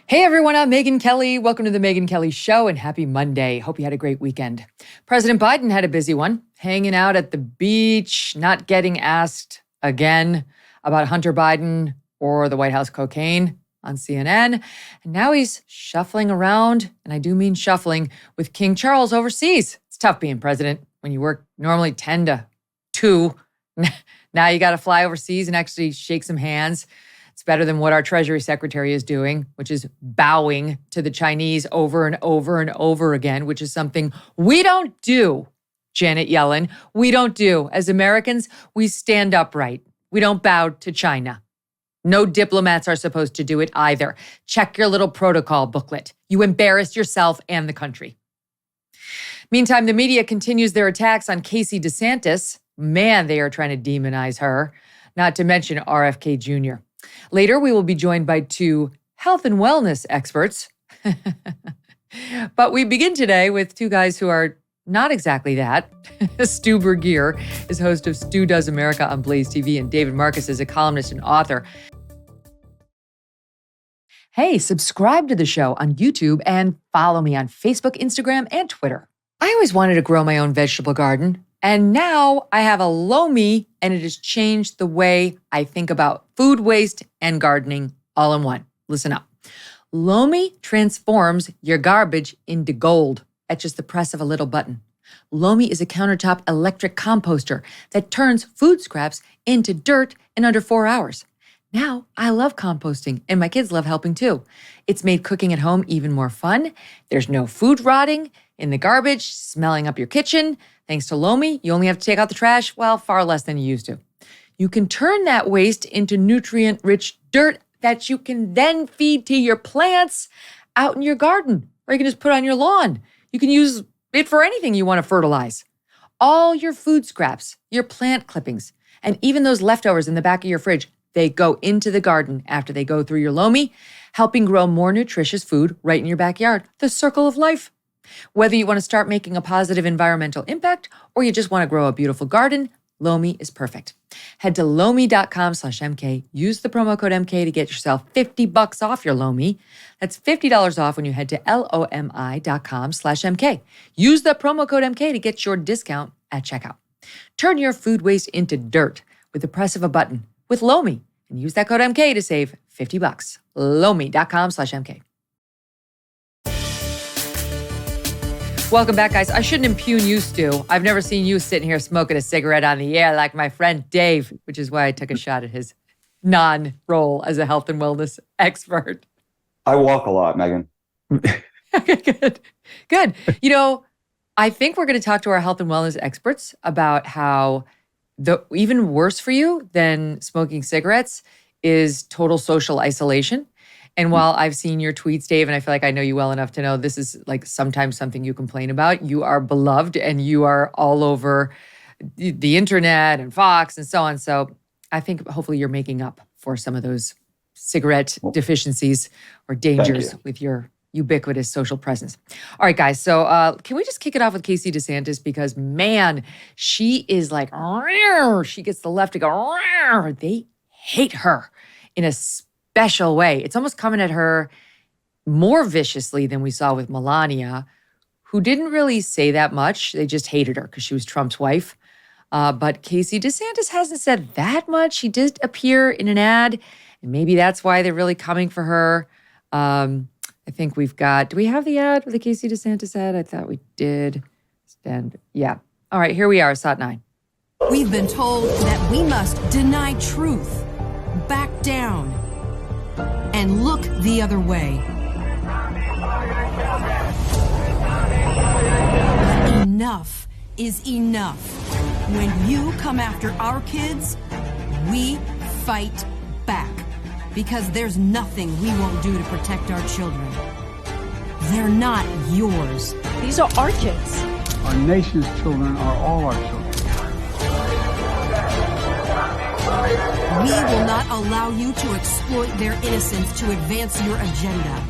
Hey everyone, I'm Megyn Kelly. Welcome to the Megyn Kelly Show and happy Monday. Hope you had a great weekend. President Biden had a busy one, hanging out at the beach, not getting asked again about Hunter Biden or the White House cocaine on CNN. And now he's shuffling around, and I do mean shuffling, with King Charles overseas. It's tough being president when you work normally 10 to 2. Now you got to fly overseas and actually shake some hands. It's better than what our Treasury Secretary is doing, which is bowing to the Chinese over and over and over again, which is something we don't do, Janet Yellen. We don't do. As Americans, we stand upright. We don't bow to China. No diplomats are supposed to do it either. Check your little protocol booklet. You embarrassed yourself and the country. Meantime, the media continues their attacks on Casey DeSantis. Man, they are trying to demonize her, not to mention RFK Jr. Later, we will be joined by 2 health and wellness experts. But we begin today with 2 guys who are not exactly that. Stu Burguiere is host of Stu Does America on BlazeTV, and David Marcus is a columnist and author. Hey, subscribe to the show on YouTube and follow me on Facebook, Instagram, and Twitter. I always wanted to grow my own vegetable garden. And now I have a Lomi, and it has changed the way I think about food waste and gardening all in one. Listen up. Lomi transforms your garbage into gold at just the press of a little button. Lomi is a countertop electric composter that turns food scraps into dirt in under 4 hours. Now I love composting, and my kids love helping too. It's made cooking at home even more fun. There's no food rotting in the garbage, smelling up your kitchen. Thanks to Lomi, you only have to take out the trash, well, far less than you used to. You can turn that waste into nutrient-rich dirt that you can then feed to your plants out in your garden, or you can just put on your lawn. You can use it for anything you want to fertilize. All your food scraps, your plant clippings, and even those leftovers in the back of your fridge, they go into the garden after they go through your Lomi, helping grow more nutritious food right in your backyard. The circle of life. Whether you want to start making a positive environmental impact or you just want to grow a beautiful garden, Lomi is perfect. Head to lomi.com/MK. Use the promo code MK to get yourself $50 off your Lomi. That's $50 off when you head to lomi.com/MK. Use the promo code MK to get your discount at checkout. Turn your food waste into dirt with the press of a button with Lomi and use that code MK to save $50. Lomi.com/MK. Welcome back, guys. I shouldn't impugn you, Stu. I've never seen you sitting here smoking a cigarette on the air like my friend Dave, which is why I took a shot at his non-role as a health and wellness expert. I walk a lot, Megyn. Okay, good. You know, I think we're going to talk to our health and wellness experts about how even worse for you than smoking cigarettes is total social isolation. And while I've seen your tweets, Dave, and I feel like I know you well enough to know this is like sometimes something you complain about, you are beloved and you are all over the internet and Fox and so on. So I think hopefully you're making up for some of those cigarette deficiencies or dangers with your ubiquitous social presence. All right, guys. So can we just kick it off with Casey DeSantis? Because man, she is like, she gets the left to go, they hate her in a special way. It's almost coming at her more viciously than we saw with Melania, who didn't really say that much. They just hated her because she was Trump's wife. But Casey DeSantis hasn't said that much. She did appear in an ad, and maybe that's why they're really coming for her. I think we've got, do we have the ad for the Casey DeSantis ad? I thought we did. Yeah. All right, here we are, SOT 9. We've been told that we must deny truth, back down, and look the other way. But enough is enough. When you come after our kids, we fight back. Because there's nothing we won't do to protect our children. They're not yours. These are our kids. Our nation's children are all our children. We will not allow you to exploit their innocence to advance your agenda.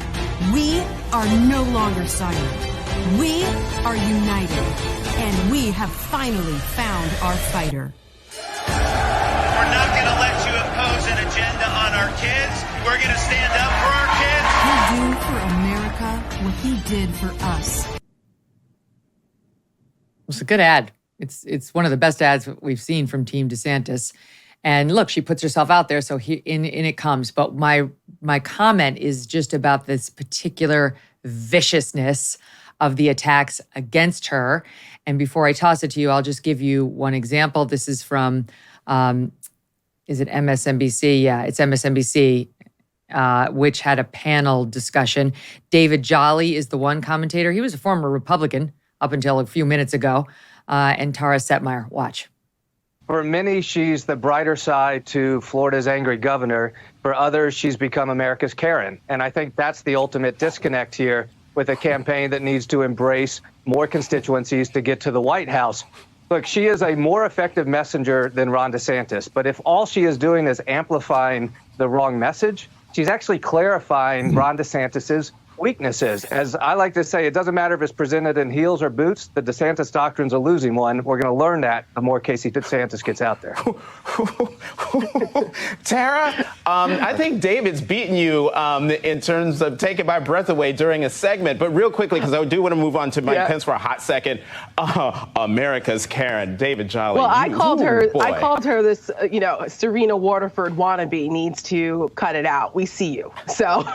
We are no longer silent. We are united, and we have finally found our fighter. We're not going to let you impose an agenda on our kids. We're going to stand up for our kids. You do he did for us. It's a good ad. It's one of the best ads we've seen from Team DeSantis. And look, she puts herself out there, so in it comes. But my comment is just about this particular viciousness of the attacks against her. And before I toss it to you, I'll just give you one example. This is from, is it MSNBC? Yeah, it's MSNBC, which had a panel discussion. David Jolly is the one commentator. He was a former Republican up until a few minutes ago. And Tara Setmeyer, watch. For many, she's the brighter side to Florida's angry governor. For others, she's become America's Karen. And I think that's the ultimate disconnect here with a campaign that needs to embrace more constituencies to get to the White House. Look, she is a more effective messenger than Ron DeSantis. But if all she is doing is amplifying the wrong message, she's actually clarifying Ron DeSantis's weaknesses. As I like to say, it doesn't matter if it's presented in heels or boots. The DeSantis doctrine's a losing one. We're going to learn that the more Casey DeSantis gets out there. Tara, I think David's beaten you in terms of taking my breath away during a segment. But real quickly, because I do want to move on to Mike Pence for a hot second. America's Karen, David Jolly. Well, I called her this, Serena Waterford wannabe needs to cut it out. We see you. So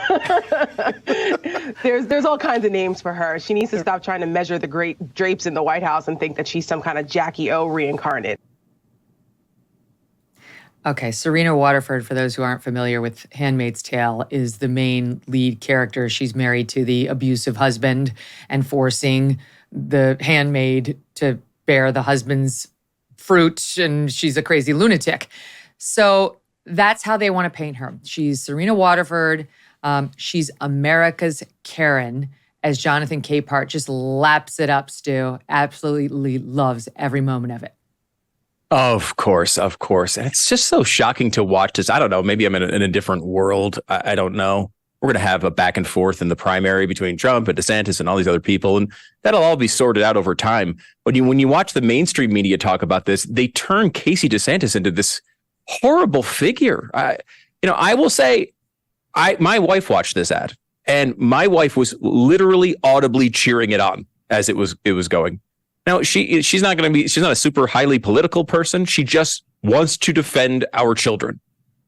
there's all kinds of names for her. She needs to stop trying to measure the great drapes in the White House and think that she's some kind of Jackie O reincarnate. Okay, Serena Waterford, for those who aren't familiar with Handmaid's Tale, is the main lead character. She's married to the abusive husband and forcing the handmaid to bear the husband's fruit, and she's a crazy lunatic. So that's how they want to paint her. She's Serena Waterford. She's America's Karen, as Jonathan Capehart just laps it up, Stu. Absolutely loves every moment of it. Of course. And it's just so shocking to watch this. I don't know. Maybe I'm in a different world. I don't know. We're going to have a back and forth in the primary between Trump and DeSantis and all these other people, and that'll all be sorted out over time. But when you watch the mainstream media talk about this, they turn Casey DeSantis into this horrible figure. I will say, my wife watched this ad, and my wife was literally audibly cheering it on as it was going. Now, she's not a super highly political person. She just wants to defend our children.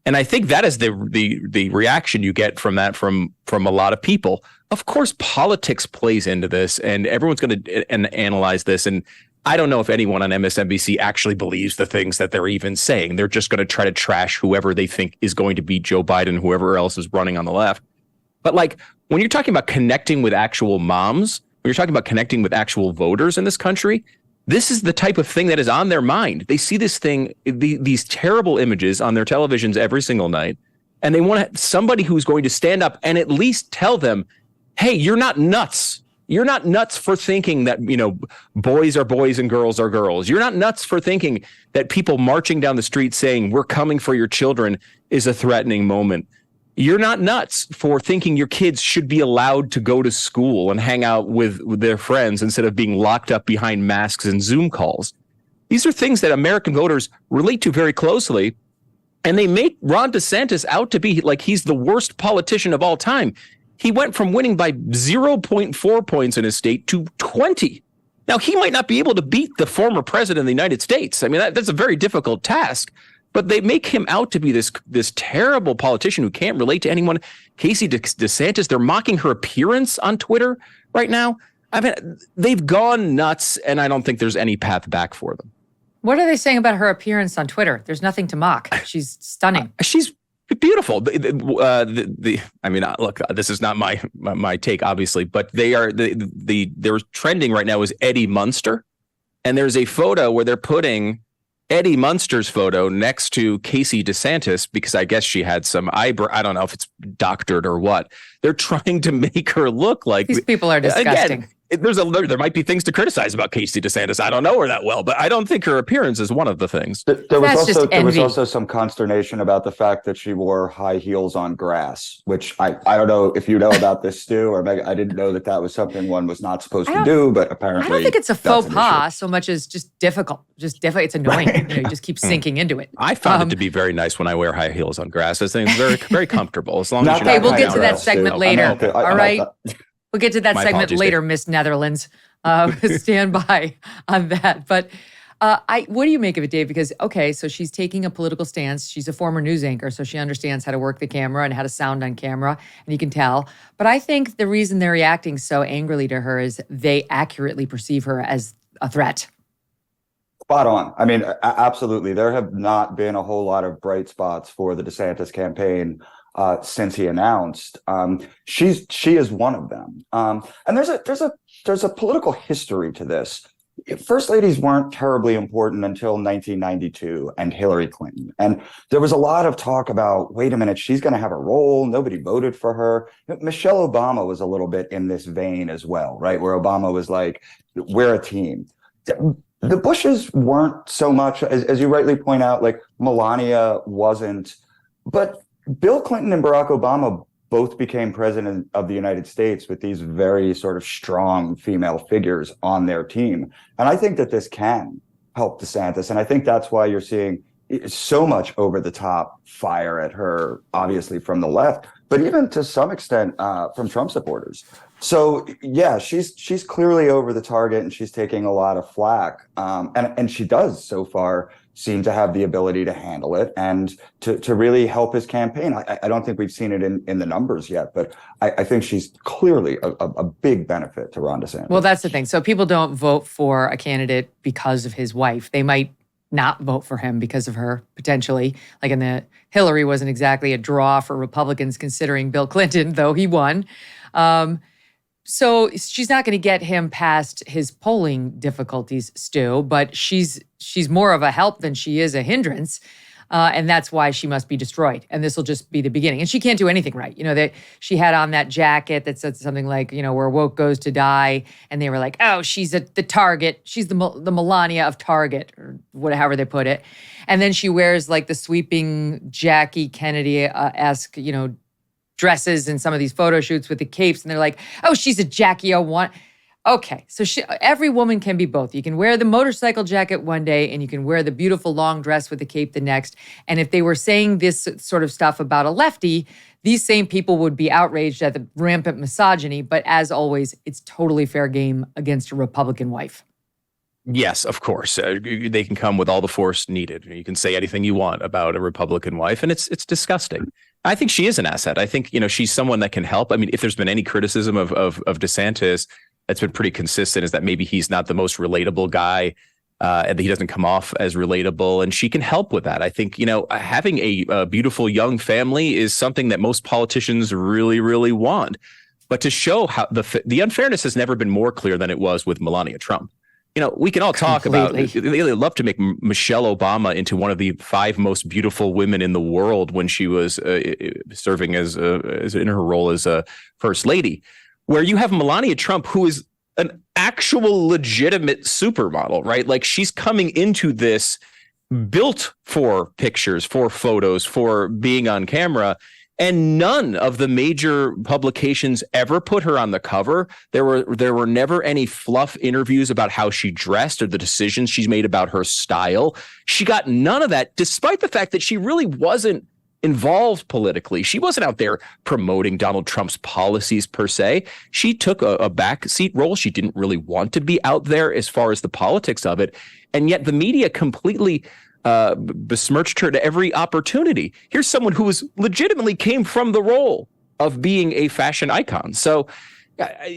And I think that is the reaction you get from that from a lot of people. Of course, politics plays into this, and everyone's going to analyze this. And I don't know if anyone on MSNBC actually believes the things that they're even saying. They're just going to try to trash whoever they think is going to beat Joe Biden, whoever else is running on the left. But like when you're talking about connecting with actual moms, when you're talking about connecting with actual voters in this country, this is the type of thing that is on their mind. They see this thing, these terrible images on their televisions every single night, and they want somebody who's going to stand up and at least tell them, hey, you're not nuts. You're not nuts for thinking that, boys are boys and girls are girls. You're not nuts for thinking that people marching down the street saying we're coming for your children is a threatening moment. You're not nuts for thinking your kids should be allowed to go to school and hang out with their friends instead of being locked up behind masks and Zoom calls. These are things that American voters relate to very closely, and they make Ron DeSantis out to be like he's the worst politician of all time. He went from winning by 0.4 points in his state to 20. Now, he might not be able to beat the former president of the United States. I mean, that's a very difficult task. But they make him out to be this terrible politician who can't relate to anyone. Casey DeSantis, they're mocking her appearance on Twitter right now. I mean, they've gone nuts, and I don't think there's any path back for them. What are they saying about her appearance on Twitter? There's nothing to mock. She's stunning. She's beautiful. I mean, look, this is not my take, obviously, but they're trending right now is Eddie Munster, and there's a photo where they're putting Eddie Munster's photo next to Casey DeSantis because I guess she had some eyebrow. I don't know if it's doctored or what. They're trying to make her look like these people are disgusting. Again, there might be things to criticize about Casey DeSantis. I don't know her that well, but I don't think her appearance is one of the things. There was also some consternation about the fact that she wore high heels on grass, which I don't know if you know about this, Stu, or Megyn. I didn't know that was something one was not supposed to do, but apparently I don't think it's a faux pas so much as just difficult. It's annoying. Right. You just keep sinking into it. I found it to be very nice when I wear high heels on grass. I think it's very, very comfortable. As long as we'll get to that segment later. All right. We'll get to that My segment apologies, later, Dave. Miss Netherlands. Stand by on that. But what do you make of it, Dave? Because, okay, so she's taking a political stance. She's a former news anchor, so she understands how to work the camera and how to sound on camera, and you can tell. But I think the reason they're reacting so angrily to her is they accurately perceive her as a threat. Spot on. I mean, absolutely. There have not been a whole lot of bright spots for the DeSantis campaign since he announced. She is one of them. And there's a political history to this. First ladies weren't terribly important until 1992 and Hillary Clinton. And there was a lot of talk about, wait a minute, she's going to have a role. Nobody voted for her. Michelle Obama was a little bit in this vein as well, right? Where Obama was like, we're a team. The Bushes weren't so much, as you rightly point out, like Melania wasn't. But Bill Clinton and Barack Obama both became president of the United States with these very sort of strong female figures on their team. And I think that this can help DeSantis. And I think that's why you're seeing so much over the top fire at her, obviously from the left, but even to some extent from Trump supporters. So yeah, she's clearly over the target and she's taking a lot of flack. And she does so far seem to have the ability to handle it and to really help his campaign. I don't think we've seen it in the numbers yet, but I think she's clearly a big benefit to Ron DeSantis. Well, that's the thing. So people don't vote for a candidate because of his wife. They might not vote for him because of her, potentially. Like Hillary wasn't exactly a draw for Republicans considering Bill Clinton, though he won. So she's not going to get him past his polling difficulties, Stu, but she's more of a help than she is a hindrance. And that's why she must be destroyed. And this will just be the beginning. And she can't do anything right. You know, she had on that jacket that said something like, you know, where woke goes to die. And they were like, oh, she's the target. She's the Melania of Target, or whatever they put it. And then she wears like the sweeping Jackie Kennedy-esque, you know, dresses in some of these photo shoots with the capes. And they're like, oh, she's a Jackie O1. Okay, so every woman can be both. You can wear the motorcycle jacket one day and you can wear the beautiful long dress with the cape the next. And if they were saying this sort of stuff about a lefty, these same people would be outraged at the rampant misogyny. But as always, it's totally fair game against a Republican wife. Yes, of course. They can come with all the force needed. You can say anything you want about a Republican wife, and it's disgusting. I think she is an asset. I think, you know, she's someone that can help. I mean, if there's been any criticism of DeSantis, that's been pretty consistent, is that maybe he's not the most relatable guy, and that he doesn't come off as relatable, and she can help with that. I think, you know, having a beautiful young family is something that most politicians really, really want. But to show how the unfairness has never been more clear than it was with Melania Trump. You know, we can all talk about, they love to make Michelle Obama into one of the 5 most beautiful women in the world when she was serving as in her role as a first lady, where you have Melania Trump, who is an actual legitimate supermodel, right? Like, she's coming into this built for pictures, for photos, for being on camera. And none of the major publications ever put her on the cover. There were never any fluff interviews about how she dressed or the decisions she's made about her style. She got none of that, despite the fact that she really wasn't involved politically. She wasn't out there promoting Donald Trump's policies per se. She took a backseat role. She didn't really want to be out there as far as the politics of it. And yet the media completely besmirched her to every opportunity. Here's someone who legitimately came from the role of being a fashion icon. So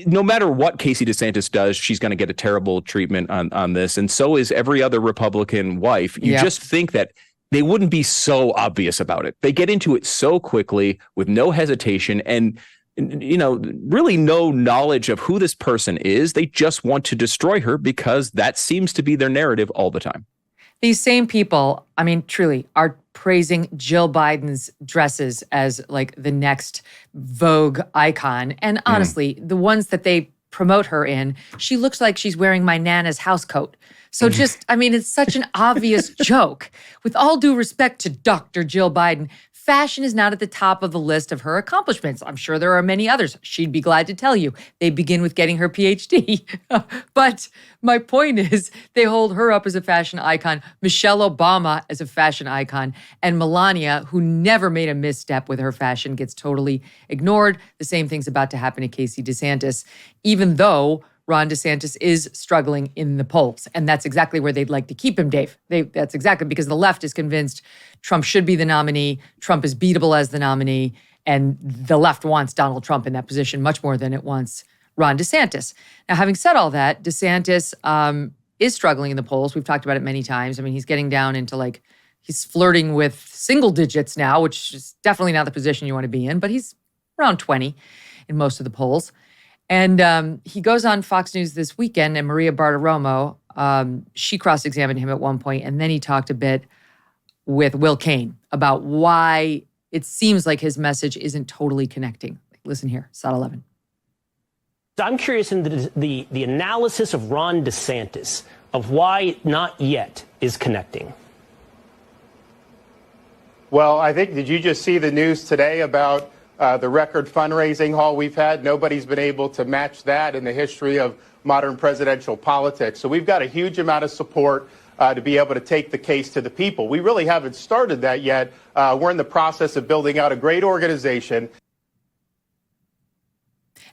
no matter what Casey DeSantis does, she's going to get a terrible treatment on this. And so is every other Republican wife. You just think that they wouldn't be so obvious about it. They get into it so quickly with no hesitation and, you know, really no knowledge of who this person is. They just want to destroy her because that seems to be their narrative all the time. These same people, I mean, truly, are praising Jill Biden's dresses as like the next Vogue icon. And honestly, the ones that they promote her in, she looks like she's wearing my Nana's house coat. So just, I mean, it's such an obvious joke. With all due respect to Dr. Jill Biden, Fashion is not at the top of the list of her accomplishments. I'm sure there are many others. She'd be glad to tell you. They begin with getting her PhD. But my point is, they hold her up as a fashion icon, Michelle Obama as a fashion icon, and Melania, who never made a misstep with her fashion, gets totally ignored. The same thing's about to happen to Casey DeSantis, even though Ron DeSantis is struggling in the polls. And that's exactly where they'd like to keep him, Dave. That's exactly because the left is convinced Trump should be the nominee. Trump is beatable as the nominee. And the left wants Donald Trump in that position much more than it wants Ron DeSantis. Now, having said all that, DeSantis is struggling in the polls. We've talked about it many times. I mean, he's getting down into he's flirting with single digits now, which is definitely not the position you want to be in, but he's around 20 in most of the polls. And he goes on Fox News this weekend, and Maria Bartiromo, she cross-examined him at one point, and then he talked a bit with Will Cain about why it seems like his message isn't totally connecting. Listen here, SOT 11. I'm curious in the analysis of Ron DeSantis of why not yet is connecting. Well, I think, did you just see the news today about the record fundraising haul we've had? Nobody's been able to match that in the history of modern presidential politics. So we've got a huge amount of support to be able to take the case to the people. We really haven't started that yet. We're in the process of building out a great organization.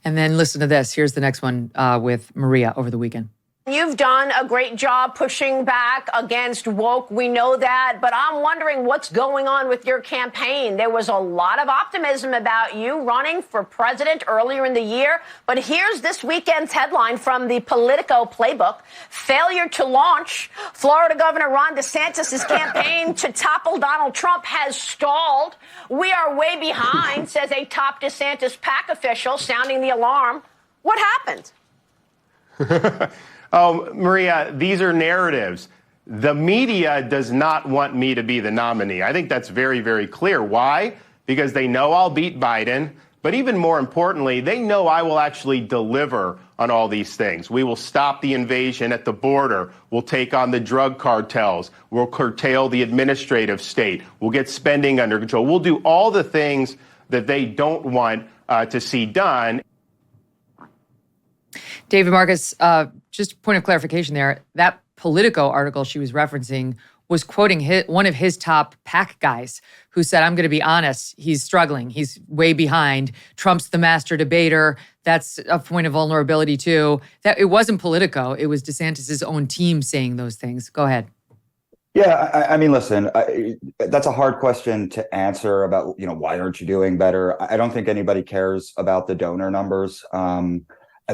And then listen to this. Here's the next one with Maria over the weekend. You've done a great job pushing back against woke. We know that. But I'm wondering what's going on with your campaign. There was a lot of optimism about you running for president earlier in the year. But here's this weekend's headline from the Politico playbook. Failure to launch. Florida Governor Ron DeSantis' campaign to topple Donald Trump has stalled. We are way behind, says a top DeSantis PAC official, sounding the alarm. What happened? Oh, Maria, these are narratives. The media does not want me to be the nominee. I think that's very, very clear. Why? Because they know I'll beat Biden. But even more importantly, they know I will actually deliver on all these things. We will stop the invasion at the border. We'll take on the drug cartels. We'll curtail the administrative state. We'll get spending under control. We'll do all the things that they don't want to see done. David Marcus, just point of clarification there. That Politico article she was referencing was quoting one of his top PAC guys who said, I'm going to be honest, he's struggling. He's way behind. Trump's the master debater. That's a point of vulnerability too. That it wasn't Politico. It was DeSantis' own team saying those things. Go ahead. Yeah, I mean, listen, that's a hard question to answer about, why aren't you doing better? I don't think anybody cares about the donor numbers.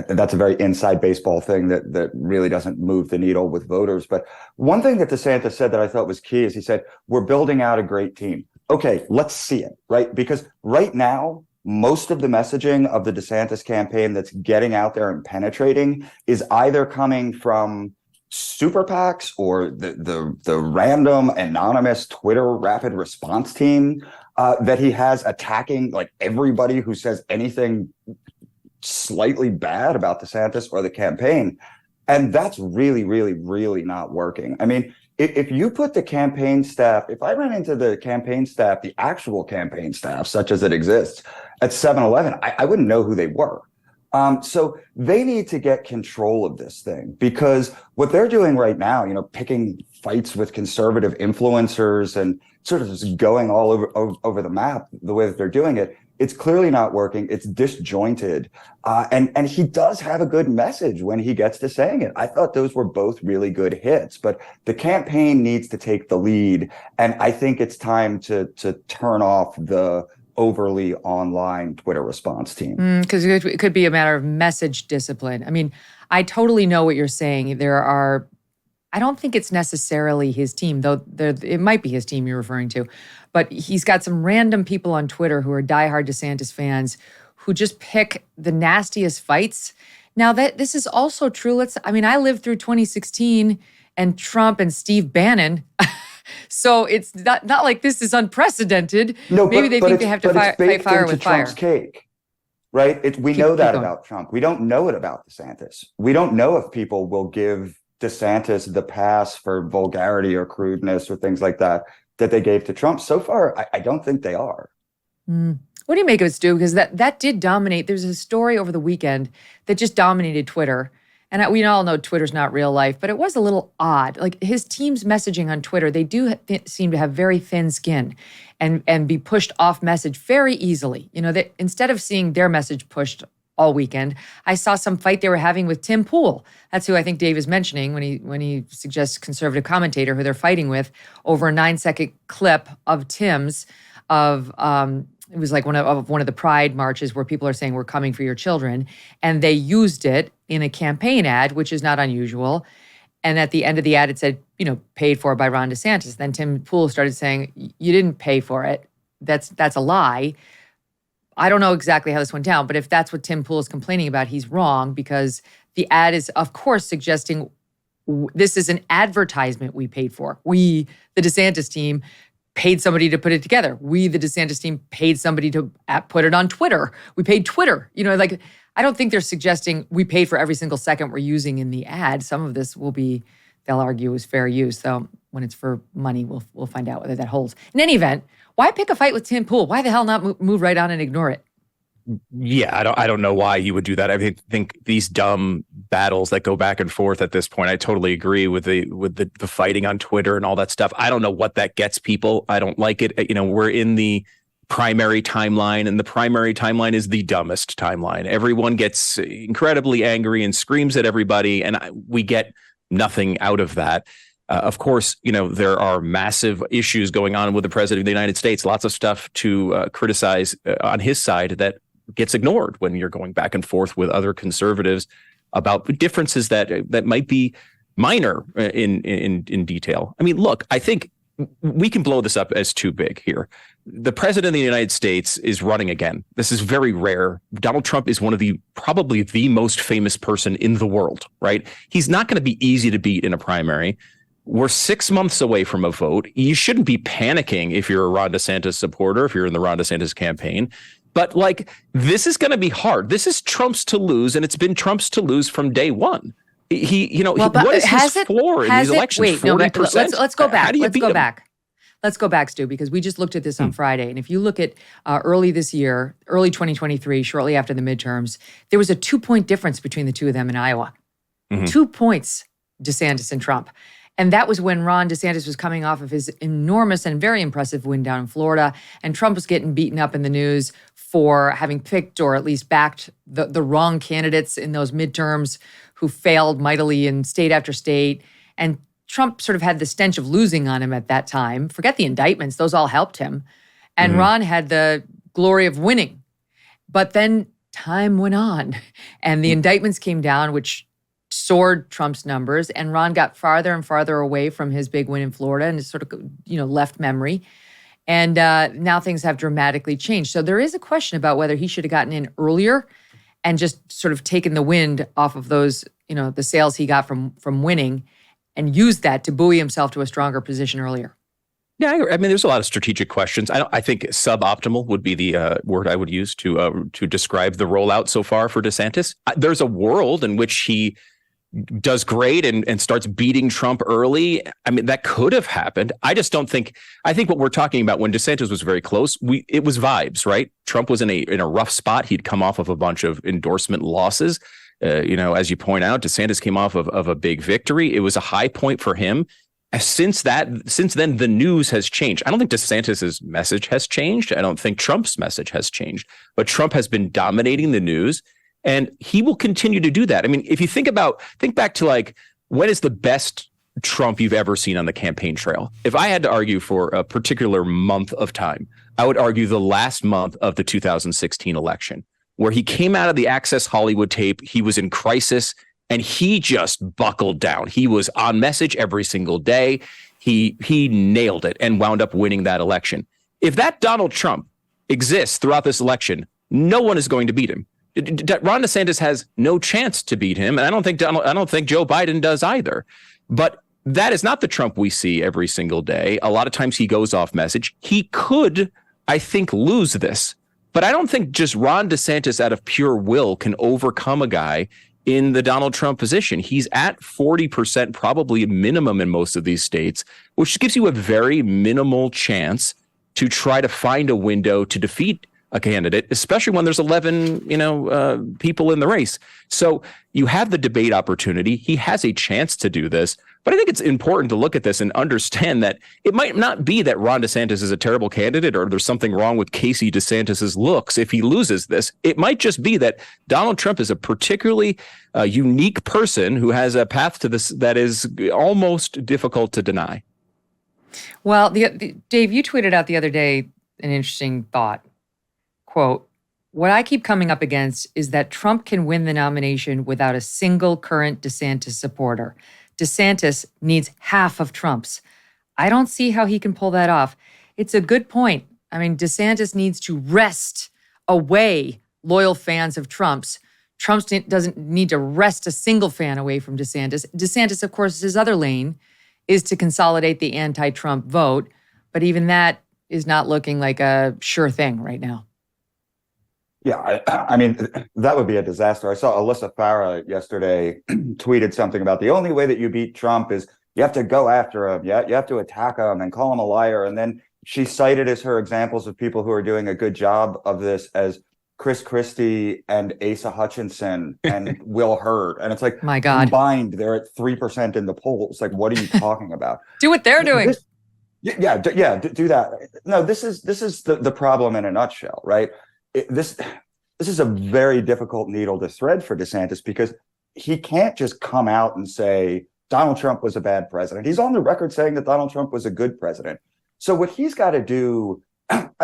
That's a very inside baseball thing that really doesn't move the needle with voters. But one thing that DeSantis said that I thought was key is he said, we're building out a great team. Okay, let's see it, right? Because right now, most of the messaging of the DeSantis campaign that's getting out there and penetrating is either coming from super PACs or the random anonymous Twitter rapid response team that he has attacking everybody who says anything slightly bad about DeSantis or the campaign. And that's really, really, really not working. I mean, if you put the campaign staff, if I ran into the campaign staff, the actual campaign staff, such as it exists at 7-Eleven, I wouldn't know who they were. So they need to get control of this thing, because what they're doing right now, picking fights with conservative influencers and sort of just going all over the map the way that they're doing it, it's clearly not working. It's disjointed. And he does have a good message when he gets to saying it. I thought those were both really good hits, but the campaign needs to take the lead. And I think it's time to turn off the overly online Twitter response team. Because it could be a matter of message discipline. I mean, I totally know what you're saying. I don't think it's necessarily his team, though it might be his team you're referring to. But he's got some random people on Twitter who are diehard DeSantis fans who just pick the nastiest fights. Now, this is also true. I lived through 2016 and Trump and Steve Bannon. So it's not like this is unprecedented. No, Maybe they think they have to fight fire with fire. Trump's cake, right? We know that about Trump. We don't know it about DeSantis. We don't know if people will give DeSantis the pass for vulgarity or crudeness or things like that. that they gave to Trump. So far, I don't think they are. What do you make of it, Stu? Because that did dominate. There's a story over the weekend that just dominated Twitter. And we all know Twitter's not real life, but it was a little odd. Like his team's messaging on Twitter, they do seem to have very thin skin and be pushed off message very easily. You know, that instead of seeing their message pushed all weekend, I saw some fight they were having with Tim Pool. That's who I think Dave is mentioning when he suggests conservative commentator who they're fighting with over a 9-second clip of Tim's of it was like one of the Pride marches where people are saying we're coming for your children, and they used it in a campaign ad, which is not unusual. And at the end of the ad, it said, paid for by Ron DeSantis. Then Tim Pool started saying, you didn't pay for it. That's a lie. I don't know exactly how this went down, but if that's what Tim Pool is complaining about, he's wrong, because the ad is, of course, suggesting this is an advertisement we paid for. We, the DeSantis team, paid somebody to put it together. We, the DeSantis team, paid somebody to put it on Twitter. We paid Twitter. I don't think they're suggesting we paid for every single second we're using in the ad. Some of this they'll argue is fair use. So when it's for money, we'll find out whether that holds. In any event, why pick a fight with Tim Pool? Why the hell not move right on and ignore it? Yeah, I don't know why he would do that. I think these dumb battles that go back and forth at this point, I totally agree with the fighting on Twitter and all that stuff. I don't know what that gets people. I don't like it. We're in the primary timeline, and the primary timeline is the dumbest timeline. Everyone gets incredibly angry and screams at everybody, and we get nothing out of that. Of course, there are massive issues going on with the president of the United States, lots of stuff to criticize on his side that gets ignored when you're going back and forth with other conservatives about differences that might be minor in detail. I mean, look, I think we can blow this up as too big here. The president of the United States is running again. This is very rare. Donald Trump is probably the most famous person in the world, right? He's not going to be easy to beat in a primary. We're 6 months away from a vote. You shouldn't be panicking if you're a Ron DeSantis supporter, if you're in the Ron DeSantis campaign. But this is going to be hard. This is Trump's to lose, and it's been Trump's to lose from day one. What is his floor in these elections? Wait, 40%? Let's go back. Let's go back, Stu, because we just looked at this on Friday. And if you look at early this year, early 2023, shortly after the midterms, there was a 2-point difference between the two of them in Iowa. 2 points, DeSantis and Trump. And that was when Ron DeSantis was coming off of his enormous and very impressive win down in Florida. And Trump was getting beaten up in the news for having picked or at least backed the wrong candidates in those midterms who failed mightily in state after state. And Trump sort of had the stench of losing on him at that time. Forget the indictments. Those all helped him. And Ron had the glory of winning. But then time went on and the indictments came down, which soared Trump's numbers, and Ron got farther and farther away from his big win in Florida and sort of, left memory. And now things have dramatically changed. So there is a question about whether he should have gotten in earlier and just sort of taken the wind off of those, the sales he got from winning and used that to buoy himself to a stronger position earlier. Yeah, I mean, there's a lot of strategic questions. I think suboptimal would be the word I would use to describe the rollout so far for DeSantis. There's a world in which he does great and starts beating Trump early. I mean, that could have happened. I just don't think. I think what we're talking about when DeSantis was very close, it was vibes, right? Trump was in a rough spot. He'd come off of a bunch of endorsement losses. As you point out, DeSantis came off of a big victory. It was a high point for him. Since then, the news has changed. I don't think DeSantis's message has changed. I don't think Trump's message has changed. But Trump has been dominating the news, and he will continue to do that. I mean, if you think back to when is the best Trump you've ever seen on the campaign trail? If I had to argue for a particular month of time, I would argue the last month of the 2016 election, where he came out of the Access Hollywood tape. He was in crisis. And he just buckled down. He was on message every single day. He nailed it and wound up winning that election. If that Donald Trump exists throughout this election, no one is going to beat him. Ron DeSantis has no chance to beat him, and I don't think Joe Biden does either. But that is not the Trump we see every single day. A lot of times he goes off message. He could, I think, lose this, but I don't think just Ron DeSantis out of pure will can overcome a guy in the Donald Trump position. He's at 40%, probably minimum in most of these states, which gives you a very minimal chance to try to find a window to defeat a candidate, especially when there's 11, people in the race. So you have the debate opportunity. He has a chance to do this. But I think it's important to look at this and understand that it might not be that Ron DeSantis is a terrible candidate or there's something wrong with Casey DeSantis's looks if he loses this. It might just be that Donald Trump is a particularly unique person who has a path to this that is almost difficult to deny. Well, Dave, you tweeted out the other day an interesting thought. Quote, "What I keep coming up against is that Trump can win the nomination without a single current DeSantis supporter. DeSantis needs half of Trump's. I don't see how he can pull that off." It's a good point. I mean, DeSantis needs to wrest away loyal fans of Trump's. Trump doesn't need to wrest a single fan away from DeSantis. DeSantis, of course, his other lane is to consolidate the anti-Trump vote. But even that is not looking like a sure thing right now. Yeah, I mean, that would be a disaster. I saw Alyssa Farah yesterday tweeted something about the only way that you beat Trump is you have to go after him. You have to attack him and call him a liar. And then she cited as her examples of people who are doing a good job of this as Chris Christie and Asa Hutchinson and Will Hurd. And it's like, my God, combined, they're at 3% in the polls. Like, what are you talking about? Do what they're doing. Do that. No, this is the problem in a nutshell, right? This is a very difficult needle to thread for DeSantis because he can't just come out and say Donald Trump was a bad president. He's on the record saying that Donald Trump was a good president. So what he's got to do,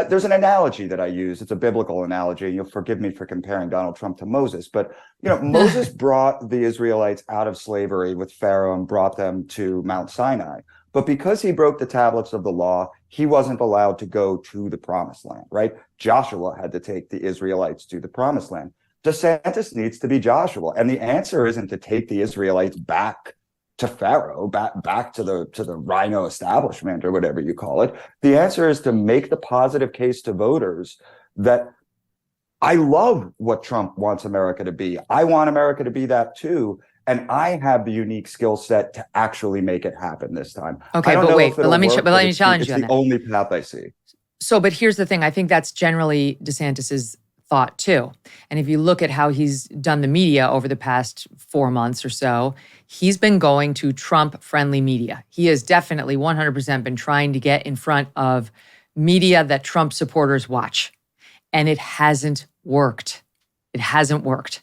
there's an analogy that I use. It's a biblical analogy. You'll forgive me for comparing Donald Trump to Moses, but Moses brought the Israelites out of slavery with Pharaoh and brought them to Mount Sinai. But because he broke the tablets of the law, he wasn't allowed to go to the promised land, right? Joshua had to take the Israelites to the promised land. DeSantis needs to be Joshua. And the answer isn't to take the Israelites back to Pharaoh, back to the rhino establishment or whatever you call it. The answer is to make the positive case to voters that I love what Trump wants America to be. I want America to be that too. And I have the unique skill set to actually make it happen this time. Okay, but wait, but let me challenge you on that. It's the only path I see. So, but here's the thing. I think that's generally DeSantis's thought too. And if you look at how he's done the media over the past 4 months or so, he's been going to Trump-friendly media. He has definitely 100% been trying to get in front of media that Trump supporters watch. And it hasn't worked. It hasn't worked.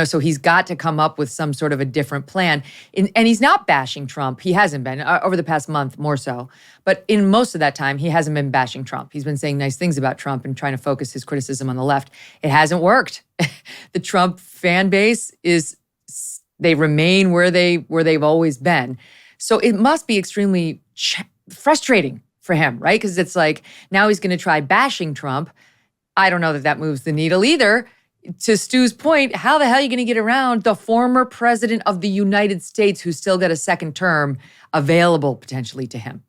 So he's got to come up with some sort of a different plan. And he's not bashing Trump. He hasn't been over the past month more so. But in most of that time, he hasn't been bashing Trump. He's been saying nice things about Trump and trying to focus his criticism on the left. It hasn't worked. The Trump fan base they remain where they've always been. So it must be extremely frustrating for him, right? Because it's like now he's going to try bashing Trump. I don't know that moves the needle either. To Stu's point, how the hell are you going to get around the former president of the United States who's still got a second term available potentially to him?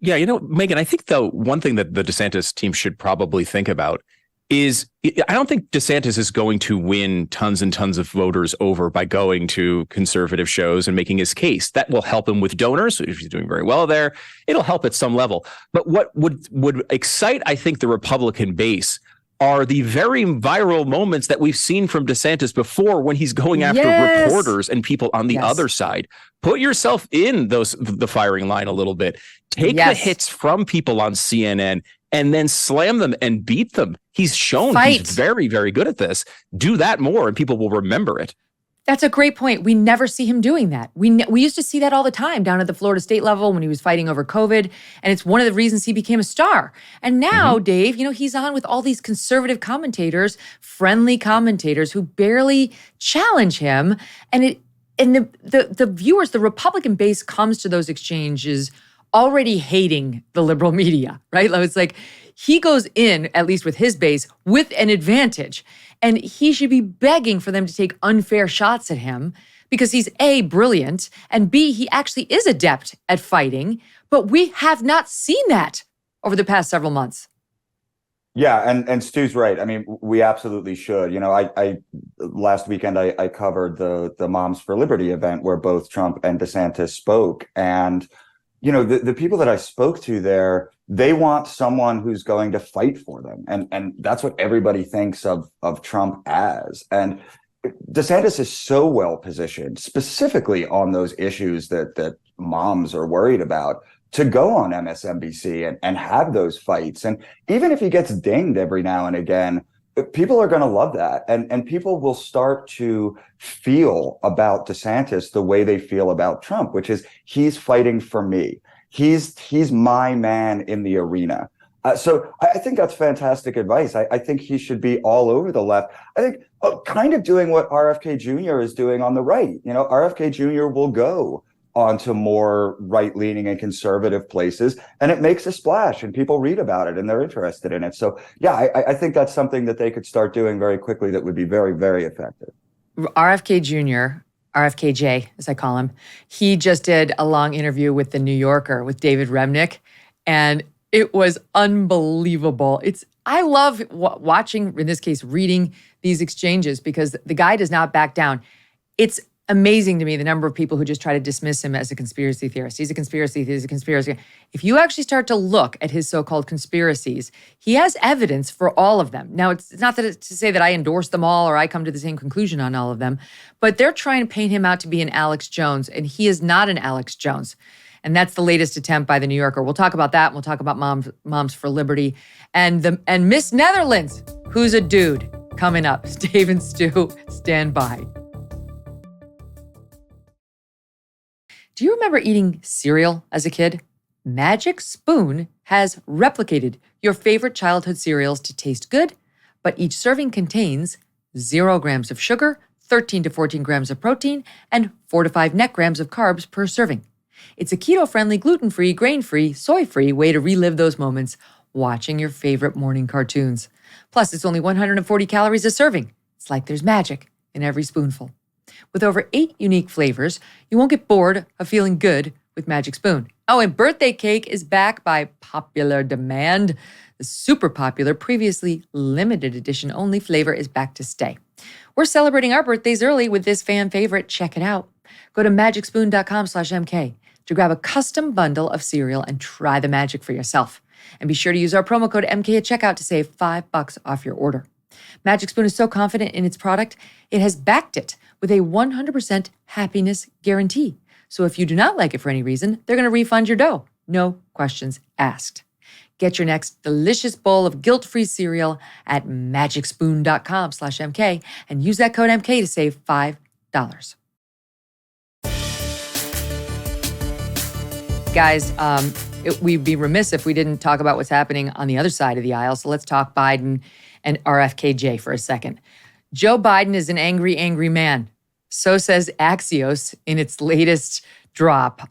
Yeah, Megyn, I think, though, one thing that the DeSantis team should probably think about is I don't think DeSantis is going to win tons and tons of voters over by going to conservative shows and making his case. That will help him with donors. If he's doing very well there, it'll help at some level. But what would excite, I think, the Republican base are the very viral moments that we've seen from DeSantis before when he's going after reporters and people on the other side. Put yourself in the firing line a little bit. Take the hits from people on CNN and then slam them and beat them. He's shown he's very, very good at this. Do that more and people will remember it. That's a great point. We never see him doing that. We used to see that all the time down at the Florida state level when he was fighting over COVID. And it's one of the reasons he became a star. And now, Dave, he's on with all these conservative commentators, friendly commentators who barely challenge him. And the viewers, the Republican base comes to those exchanges already hating the liberal media, right? It's like he goes in, at least with his base, with an advantage. And he should be begging for them to take unfair shots at him because he's A, brilliant, and B, he actually is adept at fighting. But we have not seen that over the past several months. Yeah, and Stu's right. I mean, we absolutely should. You know, I last weekend I covered the Moms for Liberty event where both Trump and DeSantis spoke, and you know, the people that I spoke to there, they want someone who's going to fight for them, and that's what everybody thinks of Trump as. And DeSantis is so well positioned, specifically on those issues that moms are worried about, to go on MSNBC and have those fights. And even if he gets dinged every now and again, people are going to love that. And people will start to feel about DeSantis the way they feel about Trump, which is he's fighting for me. He's my man in the arena. So I think that's fantastic advice. I think he should be all over the left. I think kind of doing what RFK Jr. is doing on the right. You know, RFK Jr. will go onto more right-leaning and conservative places, and it makes a splash, and people read about it, and they're interested in it. So, yeah, I think that's something that they could start doing very quickly that would be very, very effective. RFK Jr., RFKJ, as I call him, he just did a long interview with The New Yorker with David Remnick, and it was unbelievable. I love watching, in this case, reading these exchanges, because the guy does not back down. It's amazing to me the number of people who just try to dismiss him as a conspiracy theorist. He's a conspiracy theorist, he's a conspiracy. If you actually start to look at his so-called conspiracies, he has evidence for all of them. Now, it's not that to say that I endorse them all or I come to the same conclusion on all of them, but they're trying to paint him out to be an Alex Jones, and he is not an Alex Jones. And that's the latest attempt by The New Yorker. We'll talk about that, and we'll talk about Moms for Liberty and Miss Netherlands, who's a dude, coming up. Dave and Stu, stand by. Do you remember eating cereal as a kid? Magic Spoon has replicated your favorite childhood cereals to taste good, but each serving contains 0 grams of sugar, 13 to 14 grams of protein, and 4 to 5 net grams of carbs per serving. It's a keto-friendly, gluten-free, grain-free, soy-free way to relive those moments watching your favorite morning cartoons. Plus, it's only 140 calories a serving. It's like there's magic in every spoonful. With over 8 unique flavors, you won't get bored of feeling good with Magic Spoon. Oh, and birthday cake is back by popular demand. The super popular, previously limited edition only flavor is back to stay. We're celebrating our birthdays early with this fan favorite. Check it out. Go to magicspoon.com/MK to grab a custom bundle of cereal and try the magic for yourself. And be sure to use our promo code MK at checkout to save $5 off your order. Magic Spoon is so confident in its product, it has backed it with a 100% happiness guarantee. So if you do not like it for any reason, they're going to refund your dough. No questions asked. Get your next delicious bowl of guilt-free cereal at magicspoon.com/MK and use that code MK to save $5. Guys, we'd be remiss if we didn't talk about what's happening on the other side of the aisle. So let's talk Biden and RFKJ for a second. Joe Biden is an angry, angry man. So says Axios in its latest drop,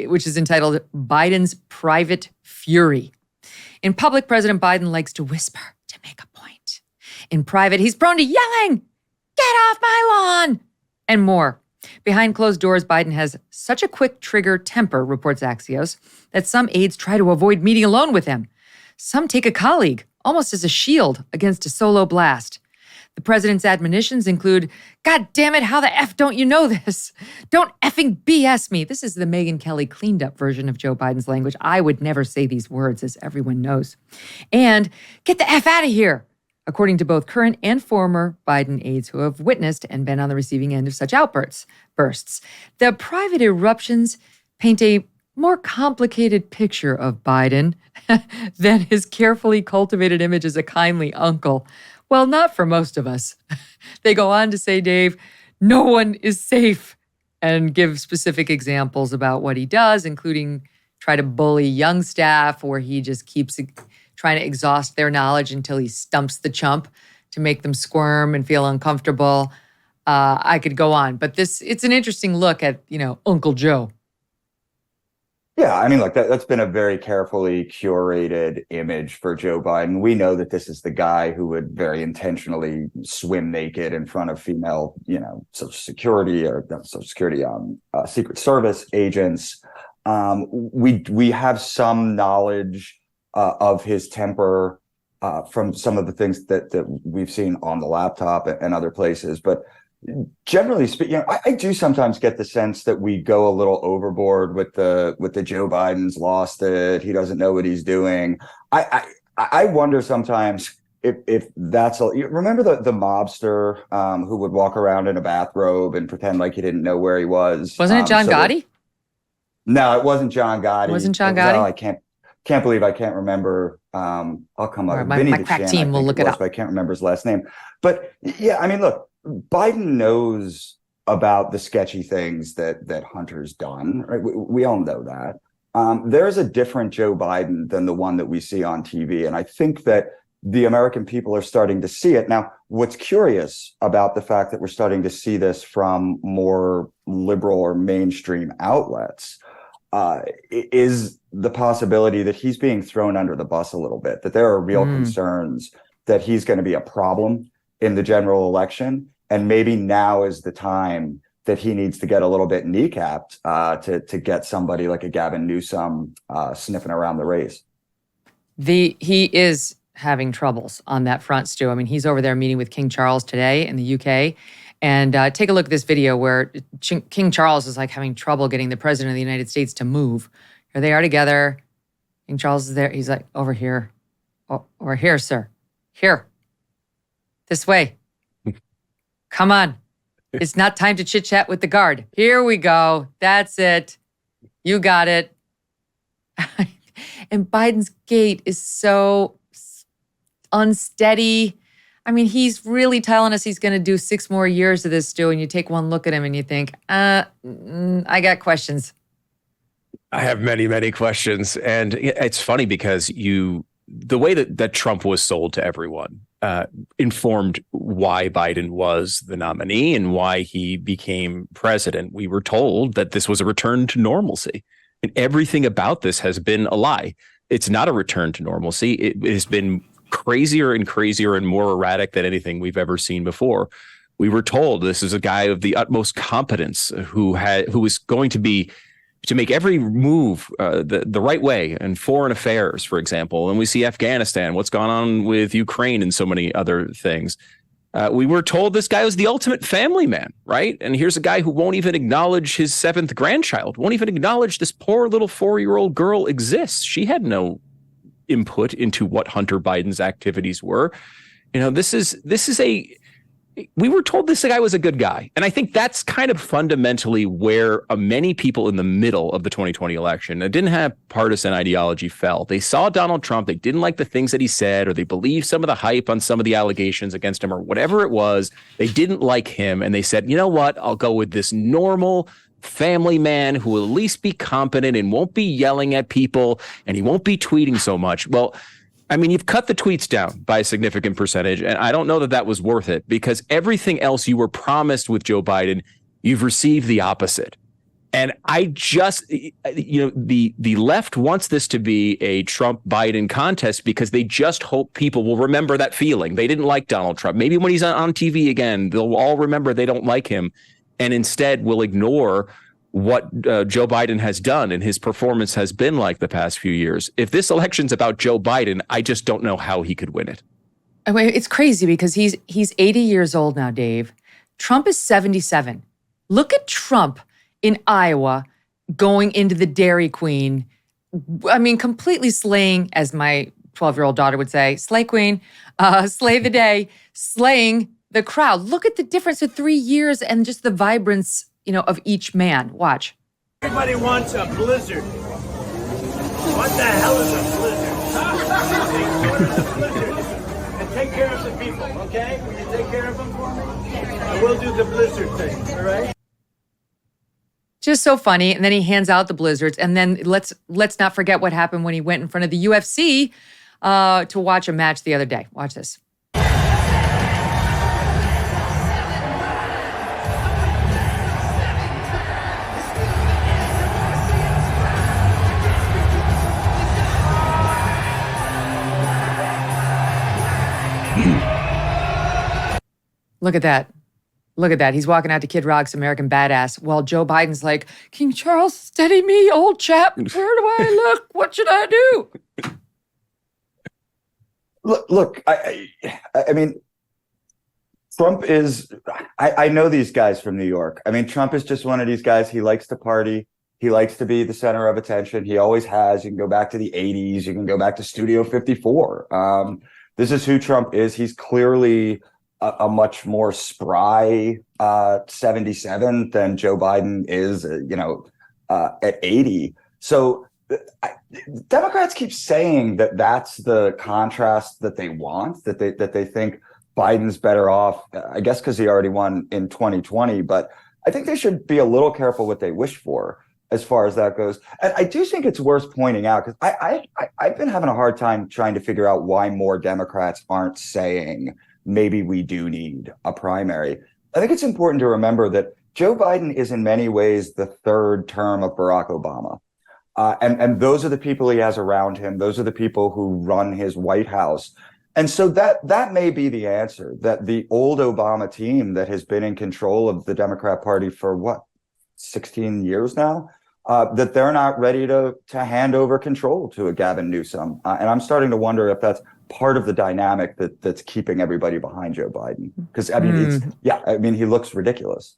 which is entitled Biden's Private Fury. In public, President Biden likes to whisper to make a point. In private, he's prone to yelling, "Get off my lawn!" and more. Behind closed doors, Biden has such a quick trigger temper, reports Axios, that some aides try to avoid meeting alone with him. Some take a colleague, almost as a shield against a solo blast. The president's admonitions include, "God damn it, how the F don't you know this? Don't effing BS me." This is the Megyn Kelly cleaned up version of Joe Biden's language. I would never say these words, as everyone knows. And "Get the F out of here," according to both current and former Biden aides who have witnessed and been on the receiving end of such outbursts. The private eruptions paint a more complicated picture of Biden than his carefully cultivated image as a kindly uncle. Well, not for most of us. They go on to say, Dave, no one is safe, and give specific examples about what he does, including try to bully young staff, where he just keeps trying to exhaust their knowledge until he stumps the chump to make them squirm and feel uncomfortable. I could go on, but it's an interesting look at, Uncle Joe. Yeah, I mean, look, that's been a very carefully curated image for Joe Biden. We know that this is the guy who would very intentionally swim naked in front of female, Social Security or Social Security Secret Service agents. We have some knowledge of his temper. from some of the things that we've seen on the laptop and other places. But generally speaking, I do sometimes get the sense that we go a little overboard with the Joe Biden's lost it. He doesn't know what he's doing. I wonder sometimes if that's you remember the mobster who would walk around in a bathrobe and pretend like he didn't know where he was. Wasn't it John Gotti? No, it wasn't John Gotti. It wasn't John Gotti? I can't believe I can't remember. I'll come up. Right, my crack team will look it up. But I can't remember his last name. But yeah, I mean, look, Biden knows about the sketchy things that Hunter's done. Right? We all know that. There's a different Joe Biden than the one that we see on TV. And I think that the American people are starting to see it. Now, what's curious about the fact that we're starting to see this from more liberal or mainstream outlets is the possibility that he's being thrown under the bus a little bit, that there are real concerns that he's going to be a problem in the general election. And maybe now is the time that he needs to get a little bit kneecapped to get somebody like a Gavin Newsom sniffing around the race. He is having troubles on that front, Stu. I mean, he's over there meeting with King Charles today in the UK. And take a look at this video where King Charles is like having trouble getting the president of the United States to move. Here they are together. King Charles is there. He's like, over here. Oh, over here, sir. Here. This way. Come on. It's not time to chit-chat with the guard. Here we go. That's it. You got it. And Biden's gait is so unsteady. I mean, he's really telling us he's going to do 6 more years of this, Stu, and you take one look at him and you think, I got questions. I have many, many questions. And it's funny because the way that Trump was sold to everyone informed why Biden was the nominee and why he became president. We were told that this was a return to normalcy. And everything about this has been a lie. It's not a return to normalcy. It has been crazier and crazier and more erratic than anything we've ever seen before. We were told this is a guy of the utmost competence who was going to make every move the right way in foreign affairs, for example. And we see Afghanistan, what's gone on with Ukraine and so many other things. We were told this guy was the ultimate family man, right? And here's a guy who won't even acknowledge his 7th grandchild, won't even acknowledge this poor little 4-year-old girl exists. She had no input into what Hunter Biden's activities were. You know, we were told this guy was a good guy. And I think that's kind of fundamentally where many people in the middle of the 2020 election that didn't have partisan ideology fell. They saw Donald Trump. They didn't like the things that he said, or they believed some of the hype on some of the allegations against him, or whatever it was. They didn't like him. And they said, you know what? I'll go with this normal family man who will at least be competent and won't be yelling at people, and he won't be tweeting so much. Well, I mean, you've cut the tweets down by a significant percentage, and I don't know that was worth it, because everything else you were promised with Joe Biden, you've received the opposite. And I just, the left wants this to be a Trump-Biden contest because they just hope people will remember that feeling. They didn't like Donald Trump. Maybe when he's on TV again, they'll all remember they don't like him, and instead will ignore what Joe Biden has done and his performance has been like the past few years. If this election's about Joe Biden, I just don't know how he could win it. I mean, it's crazy because he's 80 years old now, Dave. Trump is 77. Look at Trump in Iowa going into the Dairy Queen. I mean, completely slaying, as my 12-year-old daughter would say, slay queen, slay the day, slaying the crowd. Look at the difference of 3 years and just the vibrance, of each man. Watch. Everybody wants a blizzard. What the hell is a blizzard? And take care of the people, okay? Will you take care of them for me? I will do the blizzard thing, all right? Just so funny. And then he hands out the blizzards. And then let's not forget what happened when he went in front of the UFC to watch a match the other day. Watch this. Look at that. Look at that. He's walking out to Kid Rock's American Badass while Joe Biden's like, King Charles, steady me, old chap. Where do I look? What should I do? Look, I mean, Trump is, I know these guys from New York. I mean, Trump is just one of these guys. He likes to party. He likes to be the center of attention. He always has. You can go back to the 80s. You can go back to Studio 54. This is who Trump is. He's clearly a much more spry 77 than Joe Biden is, at 80. So Democrats keep saying that that's the contrast that they want, that they think Biden's better off, I guess, because he already won in 2020. But I think they should be a little careful what they wish for as far as that goes. And I do think it's worth pointing out, because I've been having a hard time trying to figure out why more Democrats aren't saying maybe we do need a primary. I think it's important to remember that Joe Biden is in many ways the third term of Barack Obama. And those are the people he has around him. Those are the people who run his White House. And so that may be the answer, that the old Obama team that has been in control of the Democrat Party for 16 years now, that they're not ready to hand over control to a Gavin Newsom. And I'm starting to wonder if that's part of the dynamic that's keeping everybody behind Joe Biden. Because, I mean, he looks ridiculous.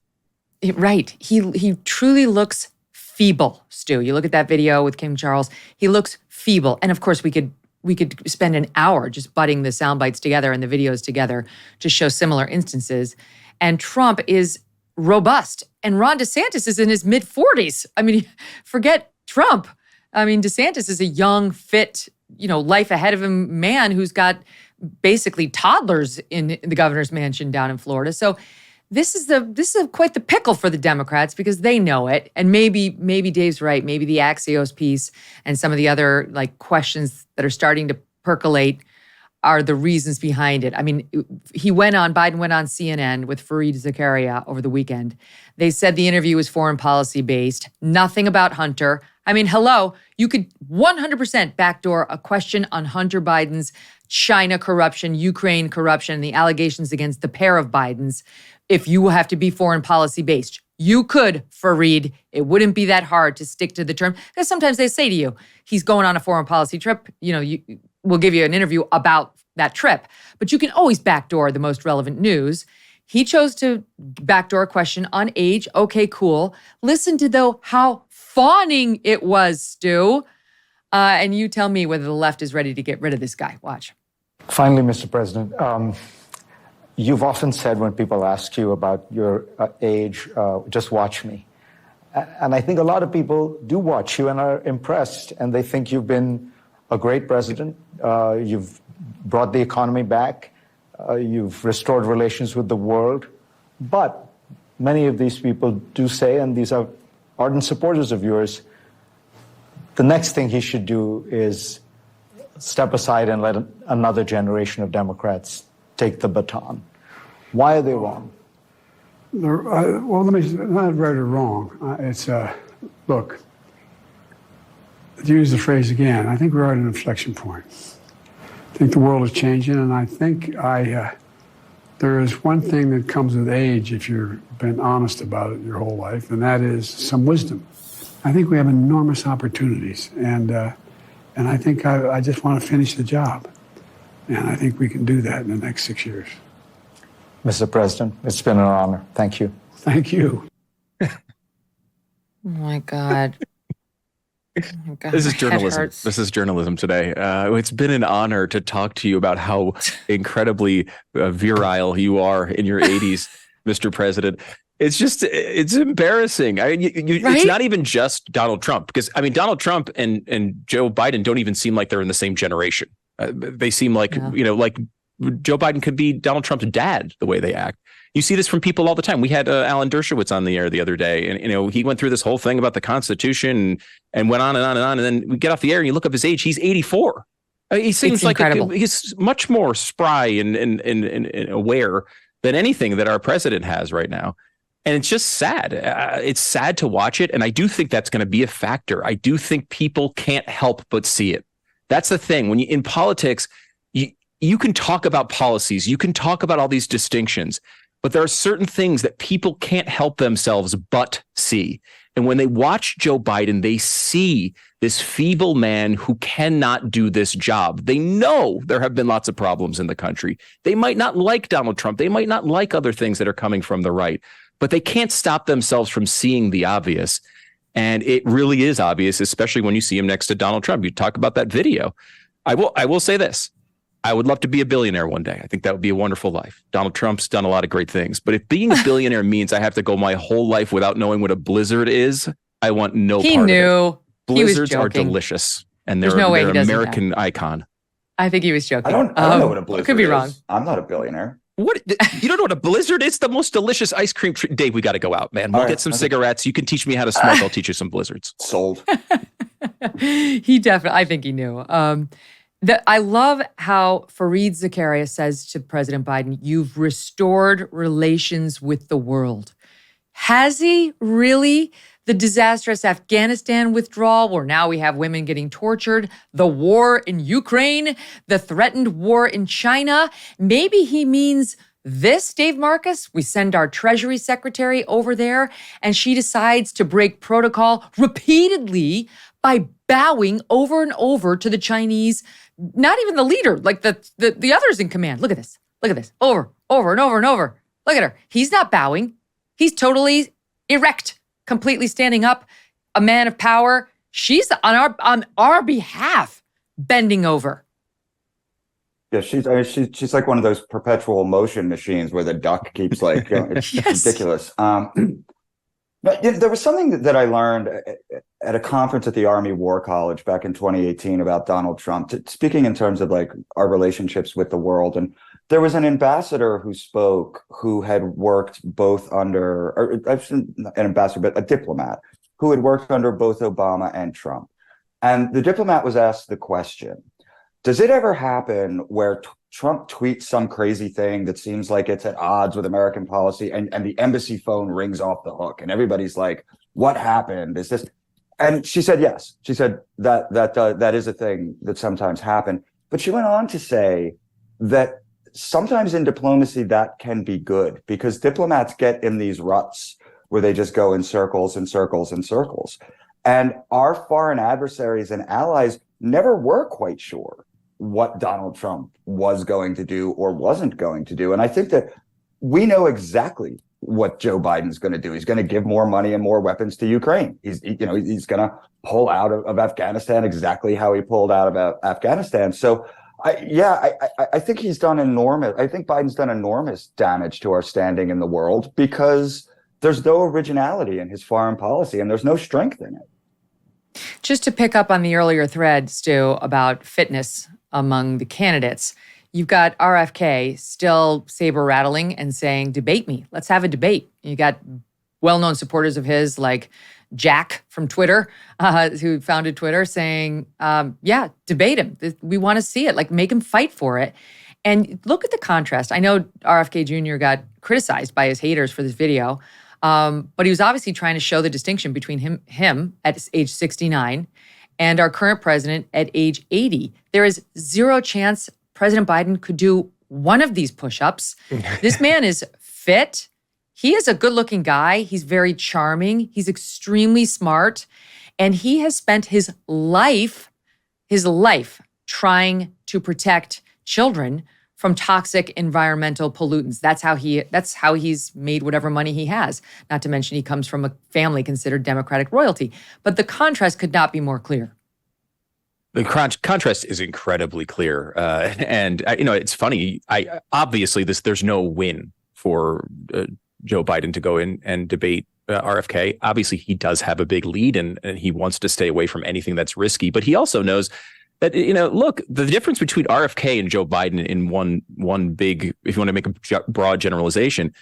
Right. He truly looks feeble, Stu. You look at that video with King Charles, he looks feeble. And of course, we could spend an hour just butting the sound bites together and the videos together to show similar instances. And Trump is robust. And Ron DeSantis is in his mid-40s. I mean, forget Trump. I mean, DeSantis is a young, fit, life ahead of him man who's got basically toddlers in the governor's mansion down in Florida. So this is quite the pickle for the Democrats, because they know it. And maybe Dave's right. Maybe the Axios piece and some of the other questions that are starting to percolate are the reasons behind it. I mean, Biden went on CNN with Fareed Zakaria over the weekend. They said the interview was foreign policy based, nothing about Hunter. I mean, hello, you could 100% backdoor a question on Hunter Biden's China corruption, Ukraine corruption, and the allegations against the pair of Bidens if you have to be foreign policy based. You could, Fareed. It wouldn't be that hard to stick to the term. Because sometimes they say to you, he's going on a foreign policy trip. We'll give you an interview about that trip. But you can always backdoor the most relevant news. He chose to backdoor a question on age. Okay, cool. Listen to, though, how fawning it was, Stu. And you tell me whether the left is ready to get rid of this guy. Watch. Finally, Mr. President, you've often said when people ask you about your age, just watch me. And I think a lot of people do watch you and are impressed, and they think you've been a great president. You've brought the economy back. You've restored relations with the world. But many of these people do say, and these are ardent supporters of yours, the next thing he should do is step aside and let another generation of Democrats take the baton. Why are they wrong? Well, let me, not right or wrong. Look, to use the phrase again, I think we're at an inflection point. I think the world is changing, and I think there is one thing that comes with age if you've been honest about it your whole life, and that is some wisdom. I think we have enormous opportunities, and I think I just want to finish the job. And I think we can do that in the next 6 years. Mr. President, it's been an honor. Thank you. Thank you. Oh, my God. Oh, God. This is journalism. This is journalism today. It's been an honor to talk to you about how incredibly virile you are in your 80s, Mr. President. It's embarrassing. I mean, right? It's not even just Donald Trump, because I mean, Donald Trump and Joe Biden don't even seem like they're in the same generation. They seem like, like Joe Biden could be Donald Trump's dad, the way they act. You see this from people all the time. We had Alan Dershowitz on the air the other day, and he went through this whole thing about the Constitution and went on and on and on. And then we get off the air and you look up his age. He's 84. He seems like he's much more spry and aware than anything that our president has right now. And it's just sad. It's sad to watch it. And I do think that's going to be a factor. I do think people can't help but see it. That's the thing. When you in politics, you can talk about policies, you can talk about all these distinctions, but there are certain things that people can't help themselves but see. And when they watch Joe Biden, they see this feeble man who cannot do this job. They know there have been lots of problems in the country. They might not like Donald Trump. They might not like other things that are coming from the right, but they can't stop themselves from seeing the obvious. And it really is obvious, especially when you see him next to Donald Trump. You talk about that video. I will say this. I would love to be a billionaire one day. I think that would be a wonderful life. Donald Trump's done a lot of great things. But if being a billionaire means I have to go my whole life without knowing what a blizzard is, I want no part of it. Blizzards are delicious. And they're an American icon. I think he was joking. I don't know what a blizzard is. Could be wrong. I'm not a billionaire. What? You don't know what a blizzard is? The most delicious ice cream treat. Dave, we got to go out, man. We'll get some cigarettes. You can teach me how to smoke. I'll teach you some blizzards. Sold. He definitely, I think he knew. I love how Fareed Zakaria says to President Biden, you've restored relations with the world. Has he really? The disastrous Afghanistan withdrawal, where now we have women getting tortured, the war in Ukraine, the threatened war in China. Maybe he means this, Dave Marcus. We send our Treasury Secretary over there, and she decides to break protocol repeatedly by bowing over and over to the Chinese, not even the leader, like the others in command. Look at this. Look at this. Over and over and over. Look at her. He's not bowing. He's totally erect, completely standing up, a man of power. She's on our behalf bending over. Yeah, she's like one of those perpetual motion machines where the duck keeps like, it's ridiculous. But there was something that I learned at a conference at the Army War College back in 2018 about Donald Trump, speaking in terms of like our relationships with the world. And there was an ambassador who spoke who had worked both under, or an ambassador, but a diplomat who had worked under both Obama and Trump. And the diplomat was asked the question, does it ever happen where Trump tweets some crazy thing that seems like it's at odds with American policy and the embassy phone rings off the hook and everybody's like, what happened? Is this? And she said, yes. She said that is a thing that sometimes happens. But she went on to say that sometimes in diplomacy that can be good because diplomats get in these ruts where they just go in circles and circles and circles. And our foreign adversaries and allies never were quite sure what Donald Trump was going to do or wasn't going to do. And I think that we know exactly what Joe Biden's going to do. He's going to give more money and more weapons to Ukraine. He's going to pull out of Afghanistan exactly how he pulled out of Afghanistan. So I think he's done I think Biden's done enormous damage to our standing in the world because there's no originality in his foreign policy and there's no strength in it. Just to pick up on the earlier thread, Stu, about fitness among the candidates, you've got RFK still saber rattling and saying, debate me. Let's have a debate. You got well-known supporters of his like Jack from Twitter, who founded Twitter, saying, debate him. We want to see it. Like, make him fight for it. And look at the contrast. I know RFK Jr. got criticized by his haters for this video, but he was obviously trying to show the distinction between him at age 69 and our current president at age 80. There is zero chance President Biden could do one of these push-ups. This man is fit. He is a good-looking guy. He's very charming. He's extremely smart. And he has spent his life trying to protect children from toxic environmental pollutants. That's how he's made whatever money he has. Not to mention he comes from a family considered Democratic royalty. But the contrast could not be more clear. The contrast is incredibly clear. And it's funny. Obviously there's no win for Joe Biden to go in and debate RFK. Obviously, he does have a big lead and he wants to stay away from anything that's risky. But he also knows that, look, the difference between RFK and Joe Biden in one big, if you want to make a broad generalization,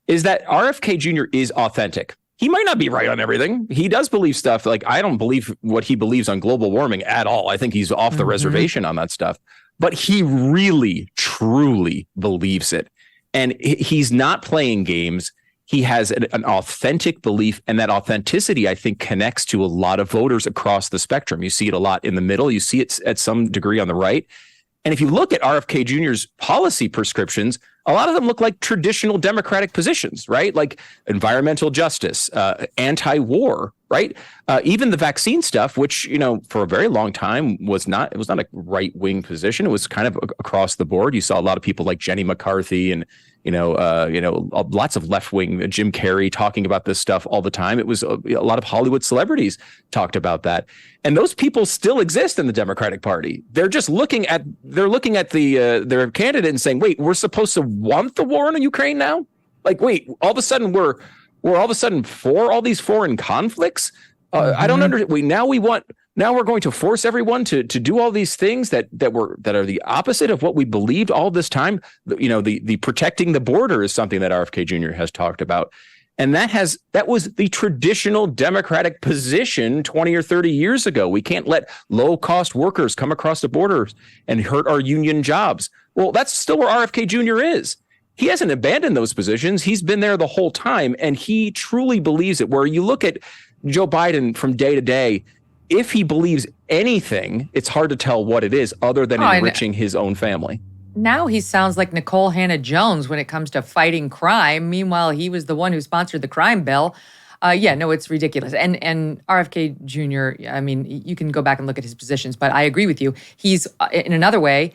is that RFK Jr. is authentic. He might not be right on everything. He does believe stuff like I don't believe what he believes on global warming at all. I think he's off the reservation on that stuff. But he really, truly believes it. And he's not playing games. He has an authentic belief, and that authenticity, I think, connects to a lot of voters across the spectrum. You see it a lot in the middle. You see it at some degree on the right. And if you look at RFK Jr.'s policy prescriptions, a lot of them look like traditional Democratic positions, right? Like environmental justice, anti-war, right? Even the vaccine stuff, which, you know, for a very long time was not a right-wing position. It was kind of across the board. You saw a lot of people like Jenny McCarthy and, lots of left-wing Jim Carrey talking about this stuff all the time. It was a lot of Hollywood celebrities talked about that. And those people still exist in the Democratic Party. They're just looking at their candidate and saying, wait, we're supposed to want the war in Ukraine now? Like, wait, all of a sudden we're all of a sudden for all these foreign conflicts? I don't understand. Now we're going to force everyone to do all these things that are the opposite of what we believed all this time. You know, the protecting the border is something that RFK Jr. has talked about. And that was the traditional Democratic position 20 or 30 years ago. We can't let low-cost workers come across the borders and hurt our union jobs. Well, that's still where RFK Jr. is. He hasn't abandoned those positions. He's been there the whole time, and he truly believes it. Where you look at Joe Biden from day to day, if he believes anything, it's hard to tell what it is other than enriching his own family. Now he sounds like Nicole Hannah-Jones when it comes to fighting crime. Meanwhile, he was the one who sponsored the crime bill. It's ridiculous. And RFK Jr., I mean, you can go back and look at his positions, but I agree with you. He's, in another way,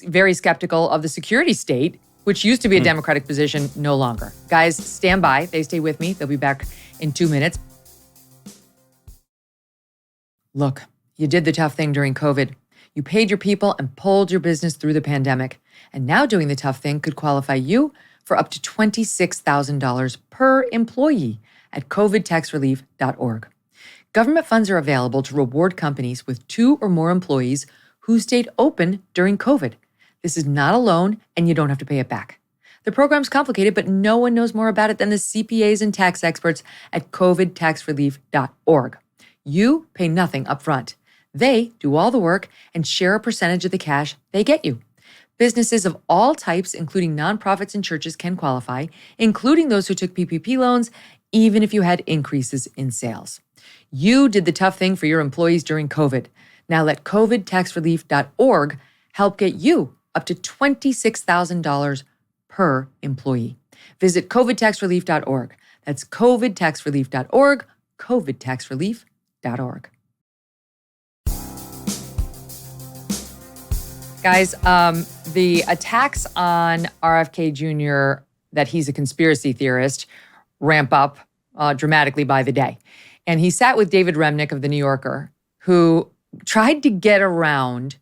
very skeptical of the security state, which used to be a Democratic position, no longer. Guys, stand by. They stay with me. They'll be back in 2 minutes. Look, you did the tough thing during COVID. You paid your people and pulled your business through the pandemic. And now doing the tough thing could qualify you for up to $26,000 per employee at covidtaxrelief.org. Government funds are available to reward companies with 2 or more employees who stayed open during COVID. This is not a loan, and you don't have to pay it back. The program's complicated, but no one knows more about it than the CPAs and tax experts at covidtaxrelief.org. You pay nothing up front. They do all the work and share a percentage of the cash they get you. Businesses of all types, including nonprofits and churches, can qualify, including those who took PPP loans, even if you had increases in sales. You did the tough thing for your employees during COVID. Now let covidtaxrelief.org help get you up to $26,000 per employee. Visit covidtaxrelief.org. That's covidtaxrelief.org, covidtaxrelief.org. Guys, the attacks on RFK Jr. that he's a conspiracy theorist ramp up dramatically by the day. And he sat with David Remnick of The New Yorker, who tried to get around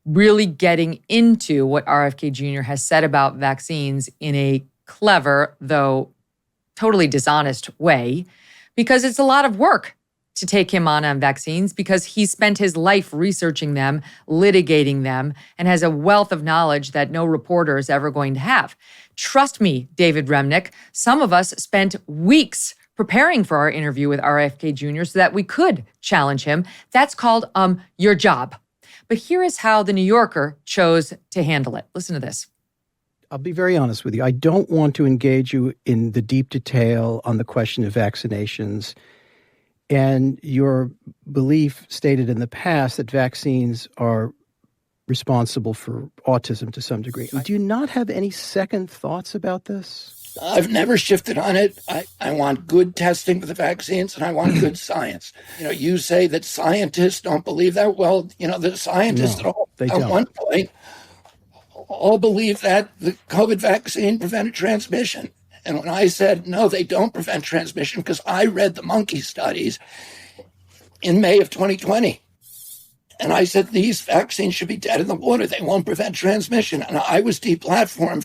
really getting into what RFK Jr. has said about vaccines in a clever, though totally dishonest way, because it's a lot of work to take him on vaccines, because he spent his life researching them, litigating them, and has a wealth of knowledge that no reporter is ever going to have. Trust me, David Remnick, some of us spent weeks preparing for our interview with RFK Jr. so that we could challenge him. That's called your job. But here is how The New Yorker chose to handle it. Listen to this. I'll be very honest with you. I don't want to engage you in the deep detail on the question of vaccinations and your belief stated in the past that vaccines are responsible for autism to some degree. Do you not have any second thoughts about this? I've never shifted on it. I want good testing for the vaccines, and I want good science. You say that scientists don't believe that. Well, the scientists at one point all believed that the COVID vaccine prevented transmission. And when I said, no, they don't prevent transmission, because I read the monkey studies in May of 2020. And I said, these vaccines should be dead in the water. They won't prevent transmission. And I was deplatformed.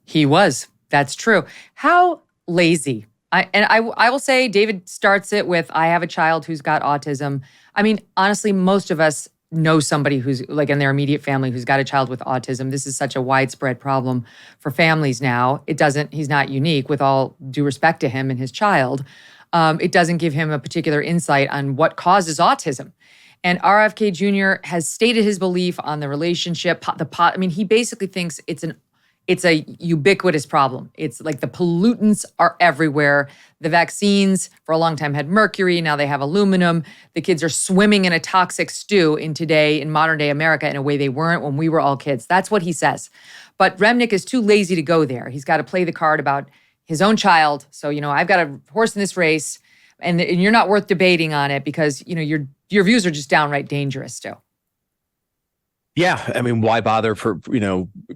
He was. That's true. How lazy. I will say David starts it with, I have a child who's got autism. I mean, honestly, most of us know somebody who's like in their immediate family who's got a child with autism. This is such a widespread problem for families now. He's not unique, with all due respect to him and his child. It doesn't give him a particular insight on what causes autism. And RFK Jr. has stated his belief on the relationship, he basically thinks it's a ubiquitous problem. It's like the pollutants are everywhere. The vaccines for a long time had mercury. Now they have aluminum. The kids are swimming in a toxic stew in modern day America in a way they weren't when we were all kids. That's what he says. But Remnick is too lazy to go there. He's got to play the card about his own child. So, I've got a horse in this race, and you're not worth debating on it because, your views are just downright dangerous still. Yeah, I mean, why bother for,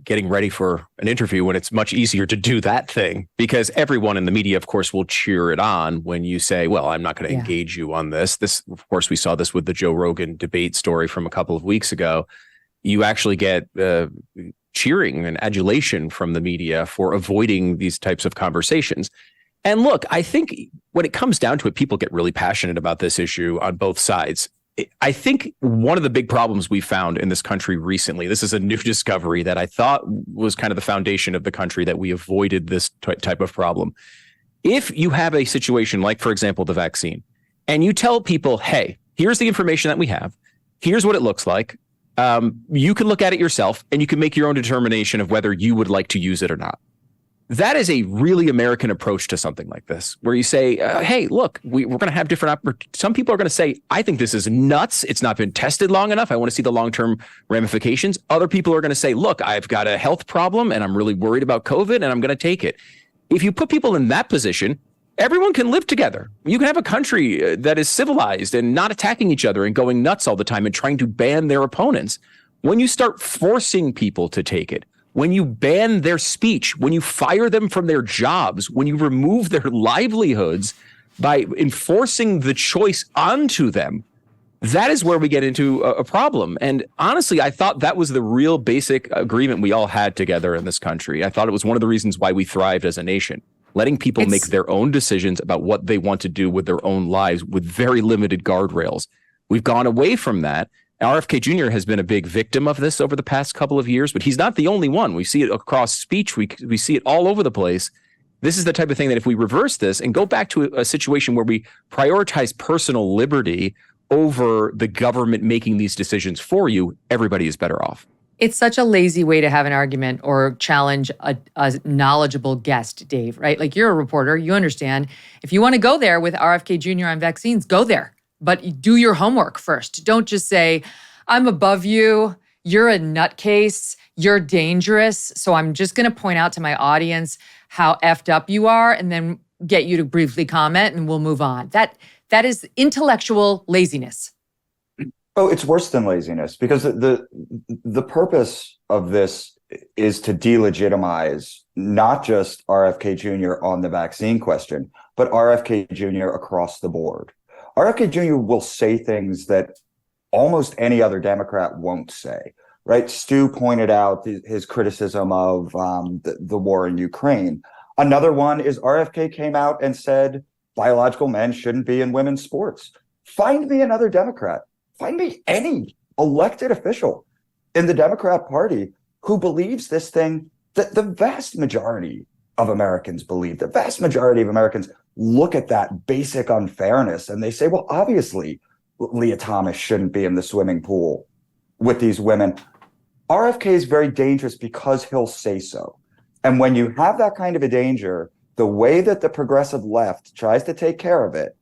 getting ready for an interview when it's much easier to do that thing? Because everyone in the media, of course, will cheer it on when you say, well, I'm not going to engage you on this. This, of course, we saw this with the Joe Rogan debate story from a couple of weeks ago. You actually get cheering and adulation from the media for avoiding these types of conversations. And look, I think when it comes down to it, people get really passionate about this issue on both sides. I think one of the big problems we found in this country recently, this is a new discovery that I thought was kind of the foundation of the country, that we avoided this type of problem. If you have a situation like, for example, the vaccine, and you tell people, hey, here's the information that we have, here's what it looks like, you can look at it yourself and you can make your own determination of whether you would like to use it or not. That is a really American approach to something like this, where you say, hey, look, we're going to have different some people are going to say, I think this is nuts. It's not been tested long enough. I want to see the long-term ramifications. Other people are going to say, look, I've got a health problem and I'm really worried about COVID and I'm going to take it. If you put people in that position, everyone can live together. You can have a country that is civilized and not attacking each other and going nuts all the time and trying to ban their opponents. When you start forcing people to take it, when you ban their speech, when you fire them from their jobs, when you remove their livelihoods by enforcing the choice onto them, that is where we get into a problem. And honestly, I thought that was the real basic agreement we all had together in this country. I thought it was one of the reasons why we thrived as a nation, letting people make their own decisions about what they want to do with their own lives with very limited guardrails. We've gone away from that. RFK Jr. has been a big victim of this over the past couple of years, but he's not the only one. We see it across speech. We see it all over the place. This is the type of thing that if we reverse this and go back to a situation where we prioritize personal liberty over the government making these decisions for you, everybody is better off. It's such a lazy way to have an argument or challenge a knowledgeable guest, Dave, right? Like, you're a reporter, you understand. If you want to go there with RFK Jr. on vaccines, go there. But do your homework first. Don't just say, I'm above you, you're a nutcase, you're dangerous, so I'm just going to point out to my audience how effed up you are and then get you to briefly comment and we'll move on. That is intellectual laziness. Oh, it's worse than laziness, because the purpose of this is to delegitimize not just RFK Jr. on the vaccine question, but RFK Jr. across the board. RFK Jr. will say things that almost any other Democrat won't say, right? Stu pointed out his criticism of the war in Ukraine. Another one is RFK came out and said biological men shouldn't be in women's sports. Find me another Democrat. Find me any elected official in the Democrat Party who believes this thing that the vast majority of Americans believe. The vast majority of Americans look at that basic unfairness and they say, well, obviously, Leah Thomas shouldn't be in the swimming pool with these women. RFK is very dangerous because he'll say so. And when you have that kind of a danger, the way that the progressive left tries to take care of it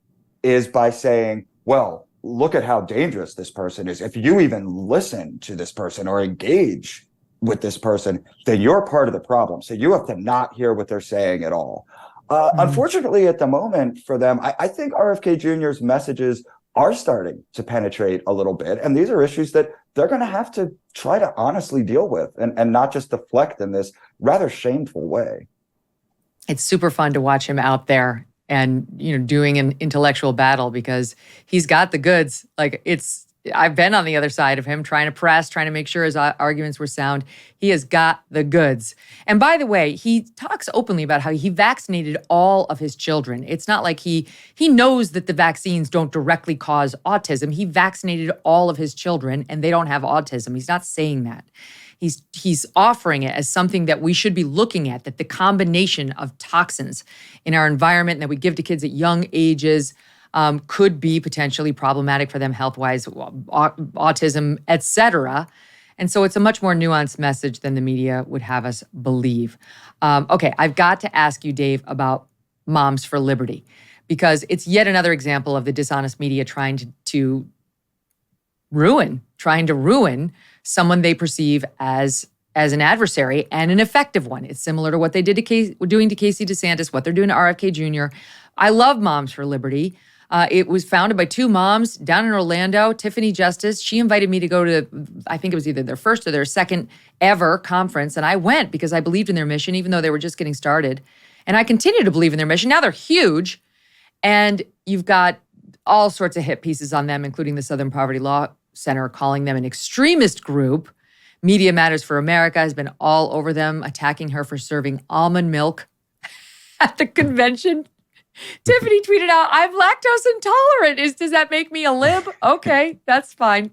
is by saying, well, look at how dangerous this person is. If you even listen to this person or engage with this person, then you're part of the problem. So you have to not hear what they're saying at all. Unfortunately, at the moment for them, I think RFK Jr.'s messages are starting to penetrate a little bit. And these are issues that they're going to have to try to honestly deal with and not just deflect in this rather shameful way. It's super fun to watch him out there and, doing an intellectual battle because he's got the goods. Like, I've been on the other side of him trying to press, trying to make sure his arguments were sound. He has got the goods. And by the way, he talks openly about how he vaccinated all of his children. It's not like he knows that the vaccines don't directly cause autism. He vaccinated all of his children and they don't have autism. He's not saying that. He's offering it as something that we should be looking at, that the combination of toxins in our environment that we give to kids at young ages could be potentially problematic for them health-wise, autism, et cetera. And so it's a much more nuanced message than the media would have us believe. Okay, I've got to ask you, Dave, about Moms for Liberty, because it's yet another example of the dishonest media trying to ruin someone they perceive as as an adversary and an effective one. It's similar to what they did doing to Casey DeSantis, what they're doing to RFK Jr. I love Moms for Liberty. It was founded by two moms down in Orlando, Tiffany Justice. She invited me to go to, I think it was either their first or their second ever conference. And I went because I believed in their mission, even though they were just getting started. And I continue to believe in their mission. Now they're huge. And you've got all sorts of hit pieces on them, including the Southern Poverty Law Center calling them an extremist group. Media Matters for America has been all over them, attacking her for serving almond milk at the convention. Tiffany tweeted out, "I'm lactose intolerant. Does that make me a lib?" Okay, that's fine.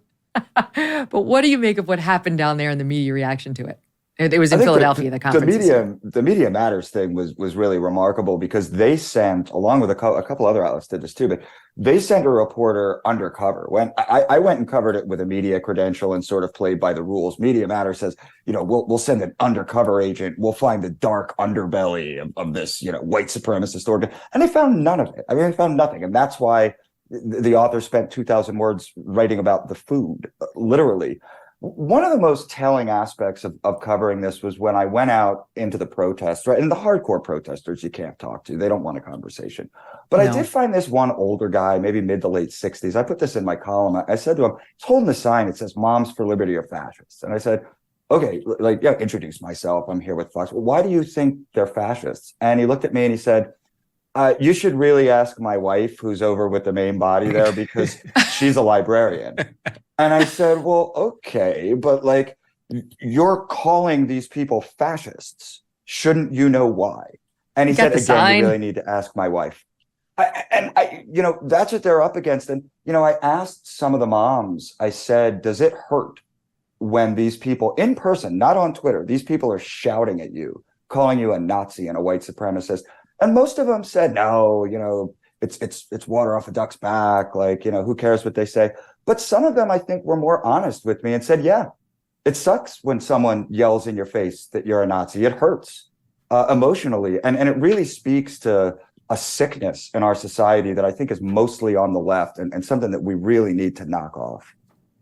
But what do you make of what happened down there and the media reaction to it? It was in Philadelphia, the conference. The Media Matters thing was really remarkable because they sent, along with a couple other outlets did this too, but they sent a reporter undercover. When I went and covered it with a media credential and sort of played by the rules. Media Matters says, we'll send an undercover agent. We'll find the dark underbelly of this, white supremacist organ. And they found none of it. I mean, they found nothing. And that's why the author spent 2,000 words writing about the food, literally. One of the most telling aspects of covering this was when I went out into the protests, right? And the hardcore protesters you can't talk to. They don't want a conversation. But no. I did find this one older guy, maybe mid to late 60s. I put this in my column. I said to him, he's holding a sign. It says, "Moms for Liberty are fascists." And I said, okay, introduce myself. I'm here with Fox. Well, why do you think they're fascists? And he looked at me and he said, you should really ask my wife, who's over with the main body there, because she's a librarian. And I said, well, okay, but you're calling these people fascists. Shouldn't you know why? And he said, again, you really need to ask my wife. That's what they're up against. And, I asked some of the moms, I said, does it hurt when these people in person, not on Twitter, these people are shouting at you, calling you a Nazi and a white supremacist? And most of them said, no, it's water off a duck's back. Who cares what they say? But some of them, I think, were more honest with me and said, yeah, it sucks when someone yells in your face that you're a Nazi. It hurts emotionally. And it really speaks to a sickness in our society that I think is mostly on the left and something that we really need to knock off.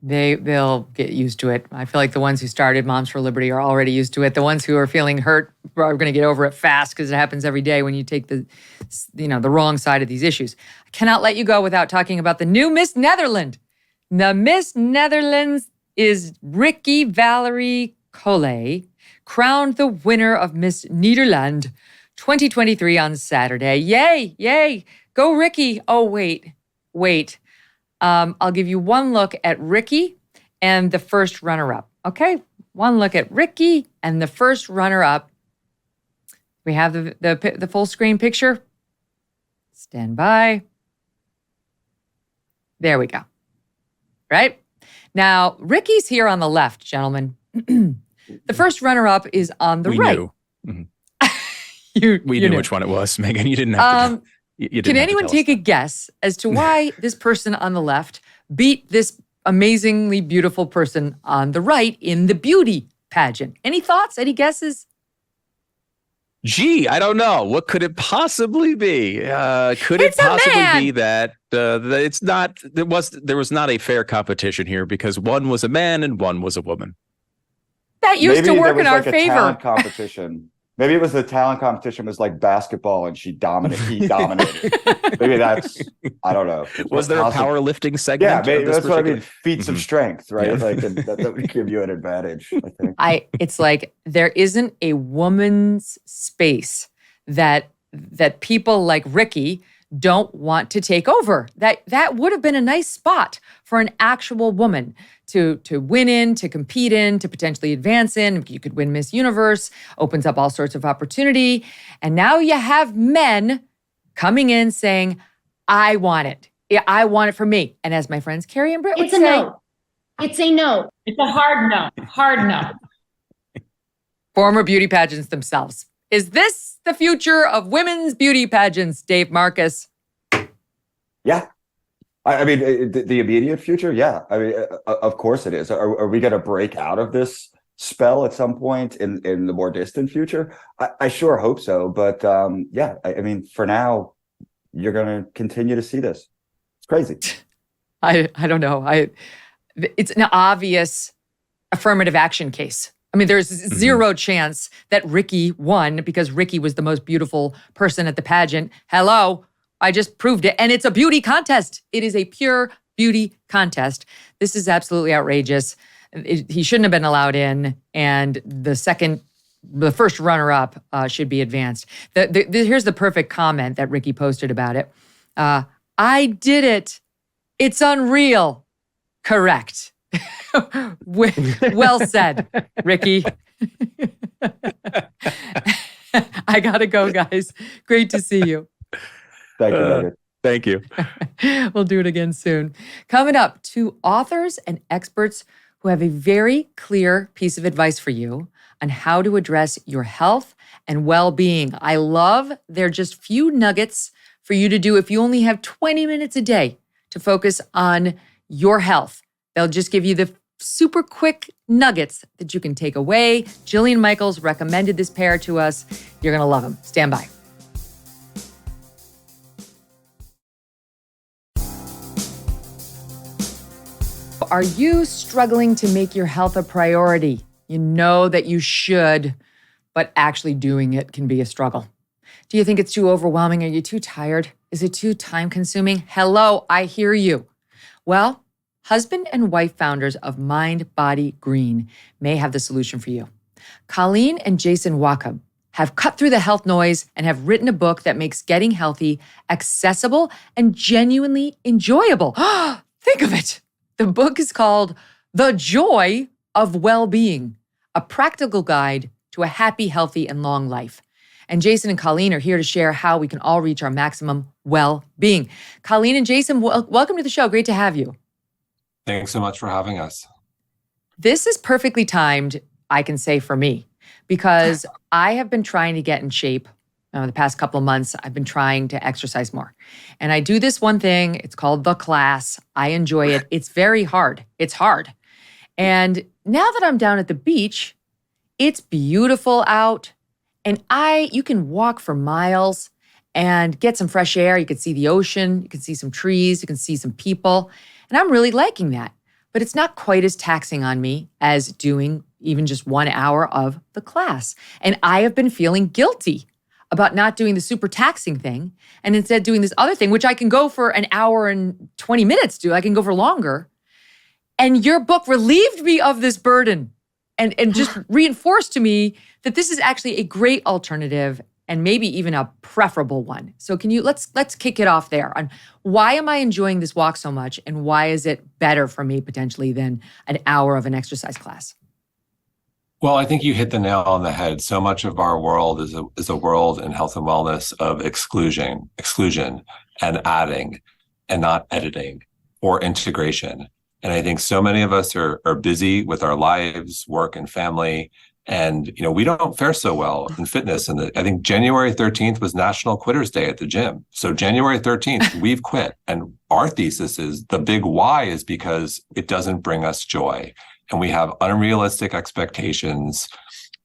They'll get used to it. I feel like the ones who started Moms for Liberty are already used to it. The ones who are feeling hurt are going to get over it fast because it happens every day when you take the wrong side of these issues. I cannot let you go without talking about the new Miss Netherlands. The Miss Netherlands is Ricky Valerie Collet, crowned the winner of Miss Nederland 2023 on Saturday. Yay, yay. Go Ricky. Oh, wait. I'll give you one look at Ricky and the first runner-up. Okay, one look at Ricky and the first runner-up. We have the full screen picture. Stand by. There we go. Right? Now, Ricky's here on the left, gentlemen. The first runner-up is on the right. We knew. We knew which one it was, Megyn. You didn't have to. Can anyone take a guess as to why this person on the left beat this amazingly beautiful person on the right in the beauty pageant? Any thoughts? Any guesses? Gee, I don't know. What could it possibly be? Could it possibly be that it's not? There was not a fair competition here because one was a man and one was a woman. That used to work in our favor. Talent competition. Maybe it was the talent competition was like basketball and he dominated. Maybe that's, I don't know. Was there a powerlifting segment? Yeah, maybe that's what I mean. Feats of strength, right? Yeah. That would give you an advantage, I think. It's like there isn't a woman's space that people like Ricky don't want to take over. That would have been a nice spot for an actual woman to win in, to compete in, to potentially advance in. You could win Miss Universe, opens up all sorts of opportunity. And now you have men coming in saying, I want it. I want it for me. And as my friends Carrie and Britt would say, no. It's a no. It's a hard no. Hard no. Former beauty pageants themselves. Is this the future of women's beauty pageants, Dave Marcus? Yeah. I mean, the immediate future, yeah. I mean, of course it is. Are we going to break out of this spell at some point in the more distant future? I sure hope so. But yeah, I mean, for now, you're going to continue to see this. It's crazy. I don't know. It's an obvious affirmative action case I mean, there's zero chance that Ricky won because Ricky was the most beautiful person at the pageant. Hello, I just proved it. And it's a beauty contest. It is a pure beauty contest. This is absolutely outrageous. He shouldn't have been allowed in. And the first runner-up should be advanced. Here's the perfect comment that Ricky posted about it. I did it. It's unreal. Correct. Well said, Ricky. I gotta go, guys. Great to see you. Thank you, Megyn. Thank you. We'll do it again soon. Coming up, 2 authors and experts who have a very clear piece of advice for you on how to address your health and well-being. I love they're just few nuggets for you to do if you only have 20 minutes a day to focus on your health. They'll just give you the super quick nuggets that you can take away. Jillian Michaels recommended this pair to us. You're going to love them. Stand by. Are you struggling to make your health a priority? You know that you should, but actually doing it can be a struggle. Do you think it's too overwhelming? Are you too tired? Is it too time-consuming? Hello, I hear you. Well, husband and wife founders of mindbodygreen may have the solution for you. Colleen and Jason Wachob have cut through the health noise and have written a book that makes getting healthy accessible and genuinely enjoyable. Think of it. The book is called The Joy of Well-Being, a practical guide to a happy, healthy, and long life. And Jason and Colleen are here to share how we can all reach our maximum well-being. Colleen and Jason, welcome to the show. Great to have you. Thanks so much for having us. This is perfectly timed, I can say, for me, because I have been trying to get in shape. The past couple of months, I've been trying to exercise more. And I do this one thing. It's called The Class. I enjoy it. It's very hard. It's hard. And now that I'm down at the beach, it's beautiful out. And you can walk for miles and get some fresh air. You can see the ocean. You can see some trees. You can see some people. And I'm really liking that. But it's not quite as taxing on me as doing even just 1 hour of The Class. And I have been feeling guilty about not doing the super taxing thing and instead doing this other thing, which I can go for an hour and 20 minutes to. I can go for longer. And your book relieved me of this burden and just reinforced to me that this is actually a great alternative and maybe even a preferable one. So let's kick it off there on why am I enjoying this walk so much and why is it better for me potentially than an hour of an exercise class? Well, I think you hit the nail on the head. So much of our world is a world in health and wellness of exclusion and adding and not editing or integration. And I think so many of us are busy with our lives, work and family. And, we don't fare so well in fitness. And I think January 13th was National Quitters Day at the gym. So January 13th, we've quit. And our thesis is the big why is because it doesn't bring us joy. And we have unrealistic expectations.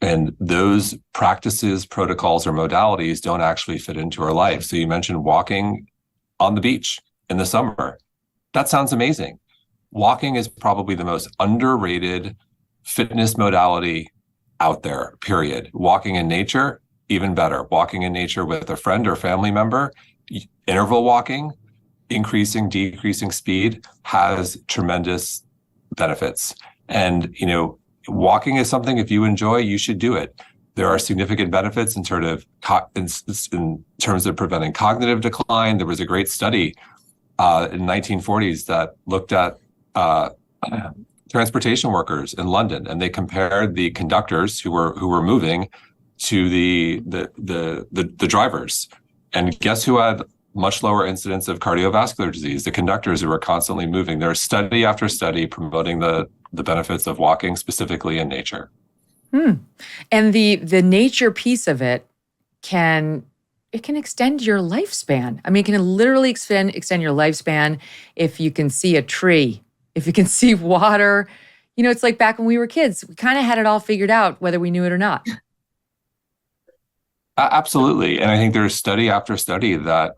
And those practices, protocols, or modalities don't actually fit into our life. So you mentioned walking on the beach in the summer. That sounds amazing. Walking is probably the most underrated fitness modality out there, period. Walking in nature, even better. Walking in nature with a friend or family member, interval walking, increasing, decreasing speed has tremendous benefits. And, walking is something, if you enjoy, you should do it. There are significant benefits in terms of preventing cognitive decline. There was a great study in 1940s that looked at transportation workers in London, and they compared the conductors who were moving to the drivers. And guess who had much lower incidence of cardiovascular disease? The conductors who were constantly moving. There's study after study promoting the benefits of walking, specifically in nature. And the nature piece of it can extend your lifespan. I mean, it can literally extend your lifespan if you can see a tree, if you can see water. It's like back when we were kids. We kind of had it all figured out, whether we knew it or not. Absolutely. And I think there's study after study that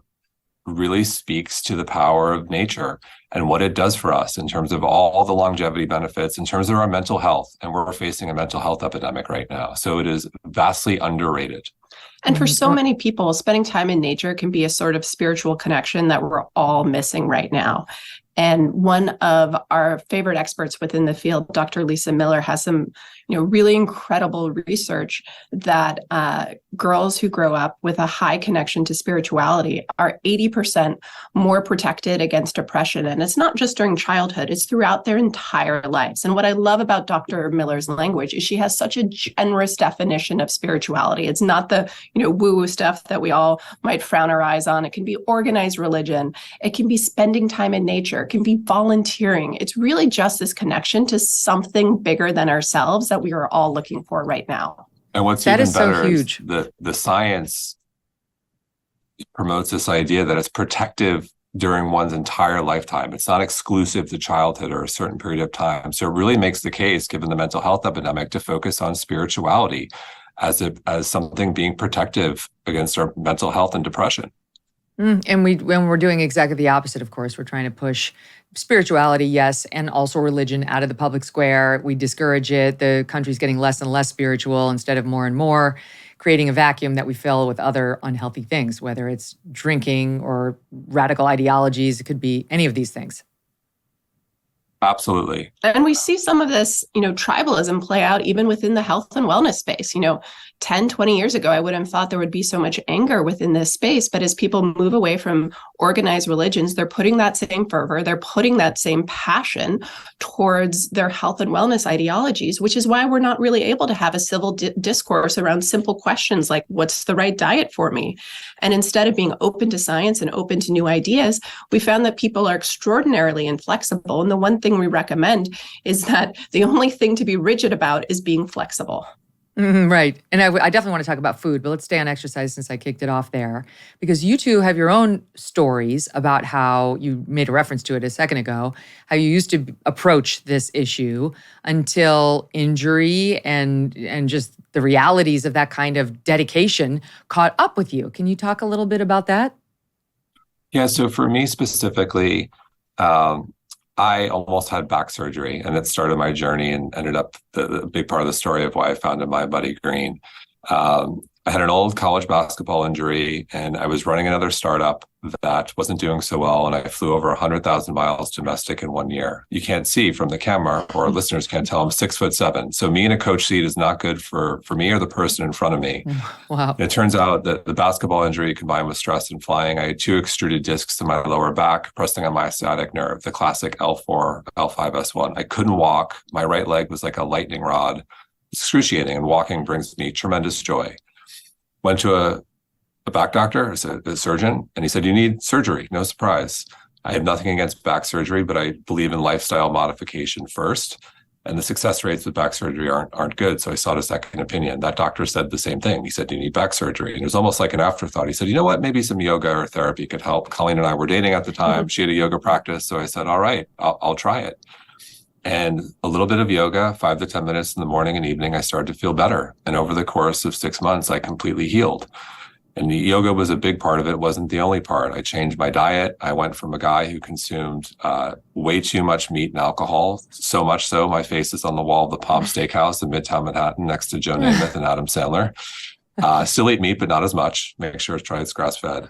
really speaks to the power of nature and what it does for us in terms of all the longevity benefits, in terms of our mental health. And we're facing a mental health epidemic right now. So it is vastly underrated. And for so many people, spending time in nature can be a sort of spiritual connection that we're all missing right now. And one of our favorite experts within the field, Dr. Lisa Miller, has some, really incredible research that girls who grow up with a high connection to spirituality are 80% more protected against depression. And it's not just during childhood, it's throughout their entire lives. And what I love about Dr. Miller's language is she has such a generous definition of spirituality. It's not the, woo-woo stuff that we all might frown our eyes on. It can be organized religion. It can be spending time in nature. It can be volunteering. It's really just this connection to something bigger than ourselves that we are all looking for right now. And what's that even better so huge. is the science promotes this idea that it's protective during one's entire lifetime. It's not exclusive to childhood or a certain period of time. So it really makes the case, given the mental health epidemic, to focus on spirituality as something being protective against our mental health and depression. And we're doing exactly the opposite, of course. We're trying to push spirituality, yes, and also religion out of the public square. We discourage it. The country's getting less and less spiritual instead of more and more, creating a vacuum that we fill with other unhealthy things, whether it's drinking or radical ideologies. It could be any of these things. Absolutely. And we see some of this, tribalism play out even within the health and wellness space. 10, 20 years ago, I wouldn't have thought there would be so much anger within this space. But as people move away from organized religions, they're putting that same fervor, they're putting that same passion towards their health and wellness ideologies, which is why we're not really able to have a civil discourse around simple questions like, what's the right diet for me? And instead of being open to science and open to new ideas, we found that people are extraordinarily inflexible. And the one thing we recommend is that the only thing to be rigid about is being flexible. Right. And I definitely want to talk about food, but let's stay on exercise since I kicked it off there. Because you two have your own stories about how you made a reference to it a second ago, how you used to approach this issue until injury and just the realities of that kind of dedication caught up with you. Can you talk a little bit about that? Yeah, so for me specifically, I almost had back surgery, and it started my journey and ended up the big part of the story of why I founded mindbodygreen. I had an old college basketball injury, and I was running another startup that wasn't doing so well, and I flew over 100,000 miles domestic in 1 year. You can't see from the camera, or our listeners can't tell, I'm 6'7". So me in a coach seat is not good for me or the person in front of me. Wow. It turns out that the basketball injury combined with stress and flying, I had 2 extruded discs to my lower back, pressing on my sciatic nerve, the classic L4, L5, S1. I couldn't walk. My right leg was like a lightning rod. Excruciating, and walking brings me tremendous joy. Went to a back doctor, a surgeon, and he said, you need surgery. No surprise. I have nothing against back surgery, but I believe in lifestyle modification first. And the success rates with back surgery aren't good. So I sought a second opinion. That doctor said the same thing. He said, you need back surgery. And it was almost like an afterthought. He said, you know what, maybe some yoga or therapy could help. Colleen and I were dating at the time. She had a yoga practice. So I said, all right, I'll try it. And a little bit of yoga, 5 to 10 minutes in the morning and evening, I started to feel better. And over the course of 6 months, I completely healed. And the yoga was a big part of it. It wasn't the only part. I changed my diet. I went from a guy who consumed way too much meat and alcohol, so much so my face is on the wall of the Palm Steakhouse in Midtown Manhattan next to Joe Namath and Adam Sandler. Still eat meat, but not as much. Make sure it's grass-fed.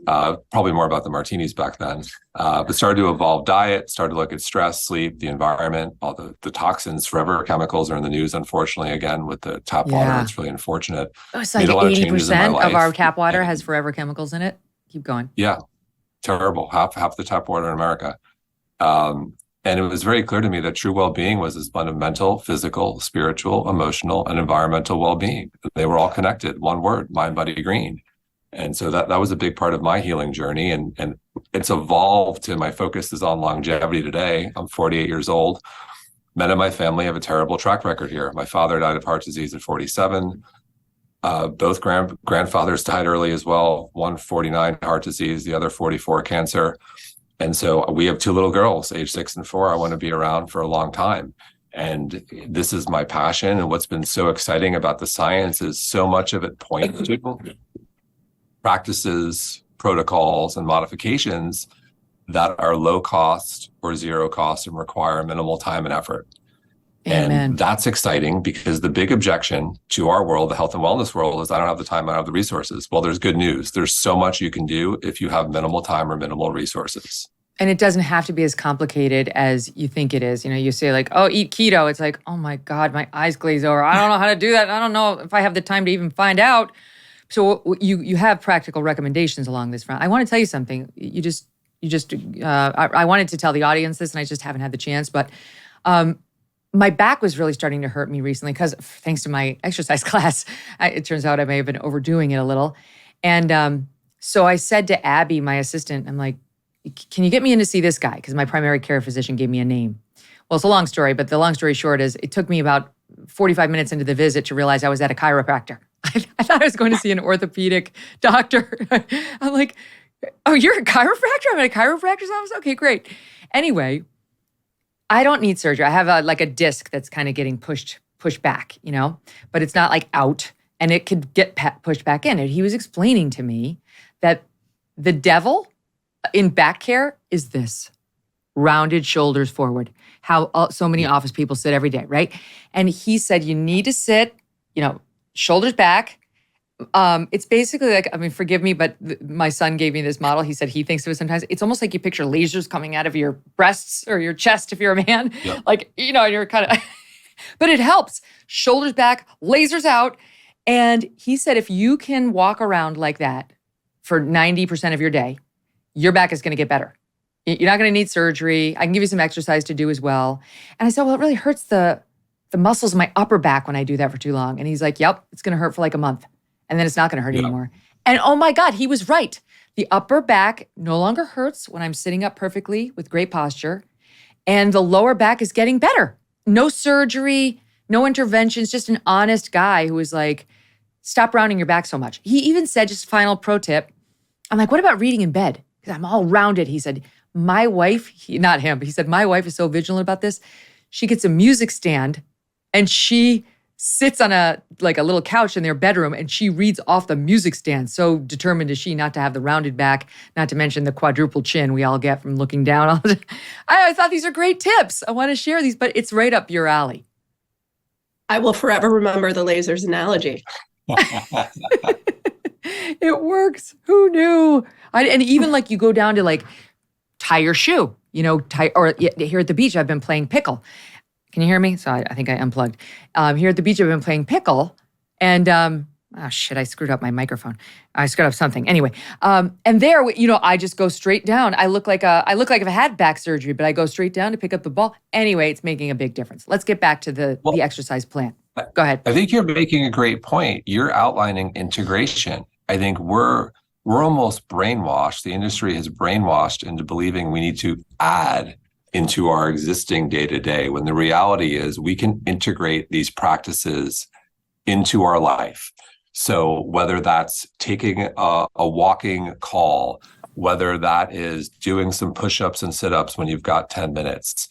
Probably more about the martinis back then. But started to evolve diet, started to look at stress, sleep, the environment, all the toxins, forever chemicals are in the news, unfortunately, again, with the tap water. It's really unfortunate. Oh, it's like 80% of our tap water has forever chemicals in it. Keep going. Yeah, terrible. Half the tap water in America. And it was very clear to me that true well-being was this blend of mental, physical, spiritual, emotional, and environmental well-being. They were all connected. One word, mind, body, green. And so that was a big part of my healing journey. And it's evolved to my focus is on longevity today. I'm 48 years old. Men in my family have a terrible track record here. My father died of heart disease at 47. Both grandfathers died early as well. One 49 heart disease, the other 44 cancer. And so we have 2 little girls, age 6 and 4. I want to be around for a long time. And this is my passion. And what's been so exciting about the science is so much of it points to practices, protocols and modifications that are low cost or zero cost and require minimal time and effort. Amen. And that's exciting because the big objection to our world, the health and wellness world, is I don't have the time, I don't have the resources. Well, there's good news. There's so much you can do if you have minimal time or minimal resources. And it doesn't have to be as complicated as you think it is. You know, you say like, oh, eat keto. It's like, oh my God, my eyes glaze over. I don't know how to do that. I don't know if I have the time to even find out. So you have practical recommendations along this front. I want to tell you something. I wanted to tell the audience this and I just haven't had the chance, but my back was really starting to hurt me recently because thanks to my exercise class, it turns out I may have been overdoing it a little. And so I said to Abby, my assistant, I'm like, can you get me in to see this guy? Because my primary care physician gave me a name. Well, it's a long story, but the long story short is it took me about 45 minutes into the visit to realize I was at a chiropractor. I thought I was going to see an orthopedic doctor. I'm like, oh, you're a chiropractor? I'm at a chiropractor's office? Okay, great. Anyway, I don't need surgery. I have a disc that's kind of getting pushed back, you know, but it's not like out and it could get pushed back in. And he was explaining to me that the devil in back care is this: rounded shoulders forward, how so many office people sit every day, right? And he said, you need to sit, you know, shoulders back. It's basically like, I mean, forgive me, but my son gave me this model. He said he thinks of it sometimes. It's almost like you picture lasers coming out of your breasts or your chest if you're a man. Yeah. Like, you know, you're kind of, but it helps. Shoulders back, lasers out. And he said if you can walk around like that for 90% of your day, your back is going to get better. You're not going to need surgery. I can give you some exercise to do as well. And I said, well, it really hurts the muscles in my upper back when I do that for too long. And he's like, yep, it's going to hurt for like a month. And then it's not going to hurt anymore. And oh my God, he was right. The upper back no longer hurts when I'm sitting up perfectly with great posture. And the lower back is getting better. No surgery, no interventions, just an honest guy who was like, stop rounding your back so much. He even said, just final pro tip, I'm like, what about reading in bed? Because I'm all rounded. He said, my wife, not him, but he said, my wife is so vigilant about this. She gets a music stand and she sits on a little couch in their bedroom and she reads off the music stand. So determined is she not to have the rounded back, not to mention the quadruple chin we all get from looking down all the time. I thought these are great tips. I want to share these, but it's right up your alley. I will forever remember the lasers analogy. It works. Who knew? And even like you go down to like tie your shoe, you know, or here at the beach, I've been playing pickle. Can you hear me? So I think I unplugged. Here at the beach, I've been playing pickle, and oh shit, I screwed up my microphone. I screwed up something. Anyway, and there, you know, I just go straight down. I look like if I had back surgery, but I go straight down to pick up the ball. Anyway, it's making a big difference. Let's get back to the exercise plan. Go ahead. I think you're making a great point. You're outlining integration. I think we're almost brainwashed. The industry has brainwashed into believing we need to add into our existing day-to-day, when the reality is we can integrate these practices into our life. So whether that's taking a walking call, whether that is doing some push-ups and sit-ups when you've got 10 minutes,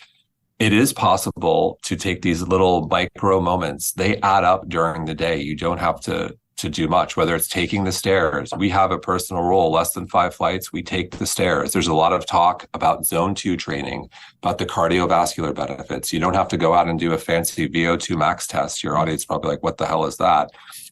it is possible to take these little micro moments. They add up during the day. You don't have to do much, whether it's taking the stairs. We have a personal rule, less than 5 flights, we take the stairs. There's a lot of talk about zone 2 training, about the cardiovascular benefits. You don't have to go out and do a fancy VO2 max test. Your audience is probably like, what the hell is that?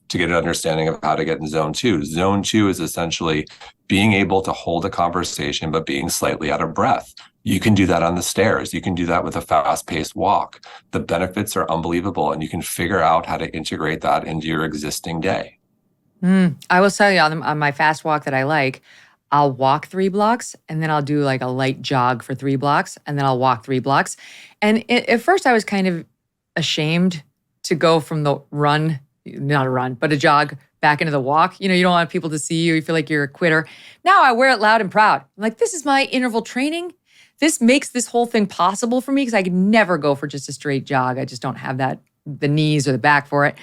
To get an understanding of how to get in zone 2. Zone 2 is essentially being able to hold a conversation, but being slightly out of breath. You can do that on the stairs. You can do that with a fast-paced walk. The benefits are unbelievable, and you can figure out how to integrate that into your existing day. I will tell you on my fast walk that I like, I'll walk 3 blocks and then I'll do like a light jog for 3 blocks and then I'll walk 3 blocks. And at first I was kind of ashamed to go from the run, not a run, but a jog back into the walk. You know, you don't want people to see you. You feel like you're a quitter. Now I wear it loud and proud. I'm like, this is my interval training. This makes this whole thing possible for me because I could never go for just a straight jog. I just don't have the knees or the back for it.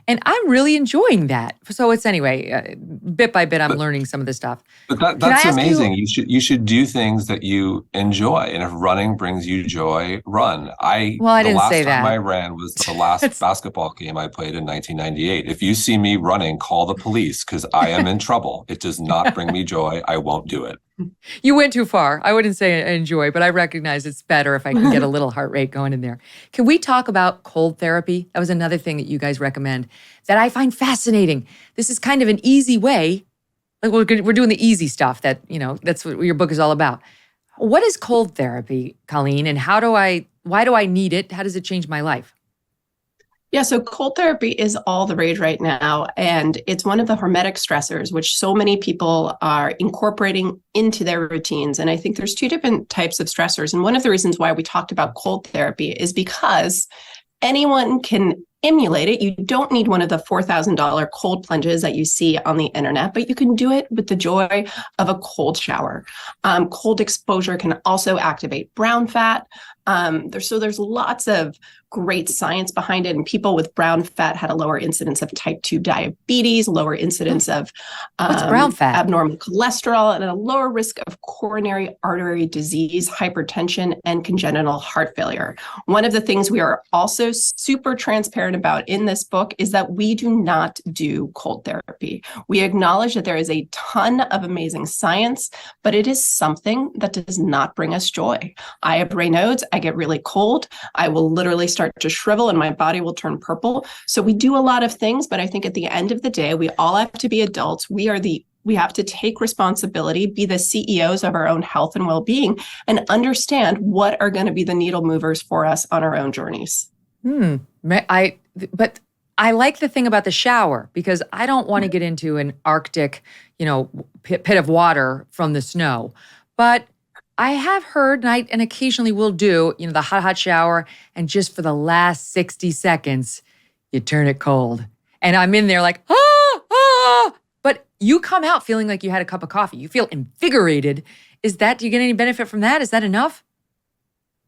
And I'm really enjoying that. So it's anyway, bit by bit, I'm learning some of this stuff. But that's amazing. You should do things that you enjoy. And if running brings you joy, run. I didn't say that. The last time I ran was the last basketball game I played in 1998. If you see me running, call the police because I am in trouble. It does not bring me joy. I won't do it. You went too far. I wouldn't say enjoy, but I recognize it's better if I can get a little heart rate going in there. Can we talk about cold therapy? That was another thing that you guys recommend that I find fascinating. This is kind of an easy way. Like we're doing the easy stuff that, that's what your book is all about. What is cold therapy, Colleen, and why do I need it? How does it change my life? Yeah, so cold therapy is all the rage right now, and it's one of the hormetic stressors, which so many people are incorporating into their routines. And I think there's two different types of stressors. And one of the reasons why we talked about cold therapy is because anyone can emulate it. You don't need one of the $4,000 cold plunges that you see on the internet, but you can do it with the joy of a cold shower. Cold exposure can also activate brown fat. There's lots of great science behind it, and people with brown fat had a lower incidence of type 2 diabetes, lower incidence of brown fat? Abnormal cholesterol, and a lower risk of coronary artery disease, hypertension, and congenital heart failure. One of the things we are also super transparent about in this book is that we do not do cold therapy. We acknowledge that there is a ton of amazing science, but it is something that does not bring us joy. I have Raynaud's. I get really cold. I will literally start to shrivel and my body will turn purple. So we do a lot of things, but I think at the end of the day, we all have to be adults. We have to take responsibility, be the CEOs of our own health and well-being, and understand what are going to be the needle movers for us on our own journeys. But I like the thing about the shower because I don't want to get into an Arctic, pit of water from the snow. But I have heard, and occasionally will do, the hot shower, and just for the last 60 seconds, you turn it cold. And I'm in there like, but you come out feeling like you had a cup of coffee. You feel invigorated. Do you get any benefit from that? Is that enough?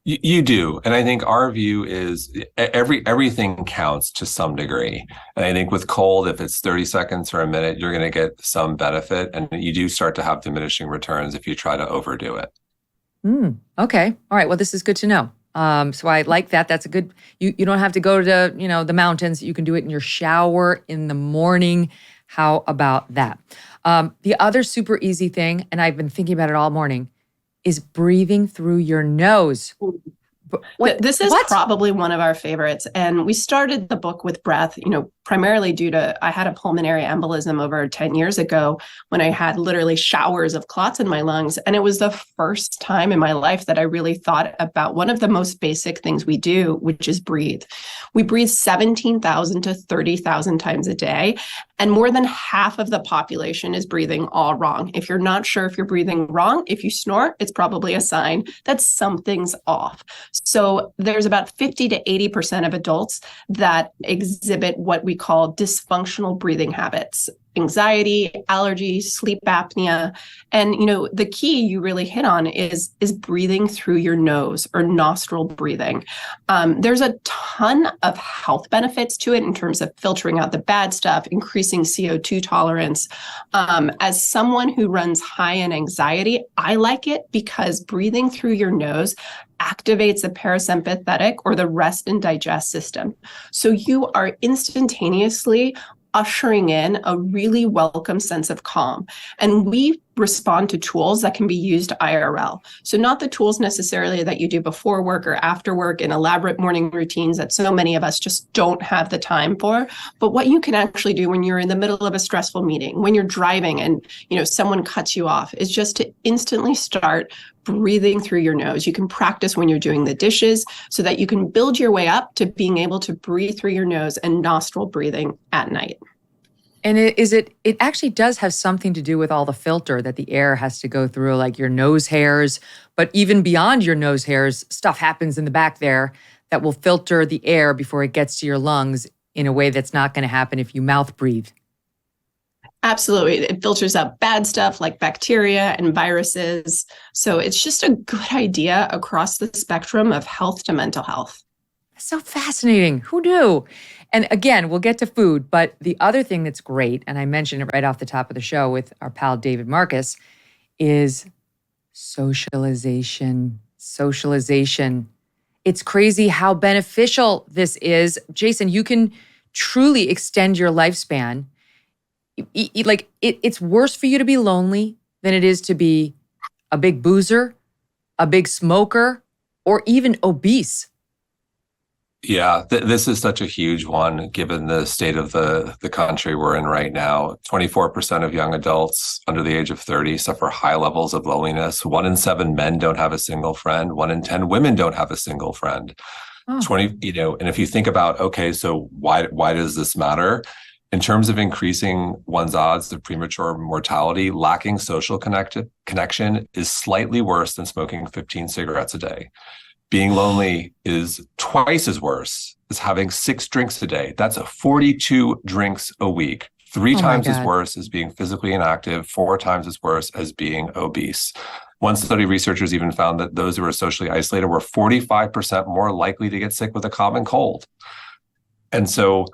You do. And I think our view is everything counts to some degree. And I think with cold, if it's 30 seconds or a minute, you're going to get some benefit. And you do start to have diminishing returns if you try to overdo it. Okay. All right. Well, this is good to know. So I like that. That's a good, you don't have to go to, the mountains. You can do it in your shower in the morning. How about that? The other super easy thing, and I've been thinking about it all morning, is breathing through your nose. This is probably one of our favorites. And we started the book with breath, primarily due to, I had a pulmonary embolism over 10 years ago when I had literally showers of clots in my lungs. And it was the first time in my life that I really thought about one of the most basic things we do, which is breathe. We breathe 17,000 to 30,000 times a day. And more than half of the population is breathing all wrong. If you're not sure if you're breathing wrong, if you snore, it's probably a sign that something's off. So there's about 50 to 80% of adults that exhibit what we call dysfunctional breathing habits. Anxiety, allergies, sleep apnea. And, the key you really hit on is breathing through your nose or nostril breathing. There's a ton of health benefits to it in terms of filtering out the bad stuff, increasing CO2 tolerance. As someone who runs high in anxiety, I like it because breathing through your nose activates the parasympathetic or the rest and digest system. So you are instantaneously ushering in a really welcome sense of calm. And we respond to tools that can be used IRL. So not the tools necessarily that you do before work or after work in elaborate morning routines that so many of us just don't have the time for, but what you can actually do when you're in the middle of a stressful meeting, when you're driving and, someone cuts you off, is just to instantly start breathing through your nose. You can practice when you're doing the dishes so that you can build your way up to being able to breathe through your nose and nostril breathing at night. And it actually does have something to do with all the filter that the air has to go through, like your nose hairs. But even beyond your nose hairs, stuff happens in the back there that will filter the air before it gets to your lungs in a way that's not going to happen if you mouth breathe. Absolutely. It filters out bad stuff like bacteria and viruses. So it's just a good idea across the spectrum of health to mental health. So fascinating. Who knew? And again, we'll get to food, but the other thing that's great, and I mentioned it right off the top of the show with our pal David Marcus, is socialization. Socialization. It's crazy how beneficial this is. Jason, you can truly extend your lifespan. It's worse for you to be lonely than it is to be a big boozer, a big smoker, or even obese. Yeah, this is such a huge one, given the state of the country we're in right now. 24% of young adults under the age of 30 suffer high levels of loneliness. 1 in 7 men don't have a single friend. 1 in 10 women don't have a single friend. 20, and if you think about, okay, so why does this matter? In terms of increasing one's odds of premature mortality, lacking social connection is slightly worse than smoking 15 cigarettes a day. Being lonely is twice as worse as having 6 drinks a day. That's 42 drinks a week. 3 times as worse as being physically inactive, 4 times as worse as being obese. One study, researchers even found that those who were socially isolated were 45% more likely to get sick with a common cold. And so,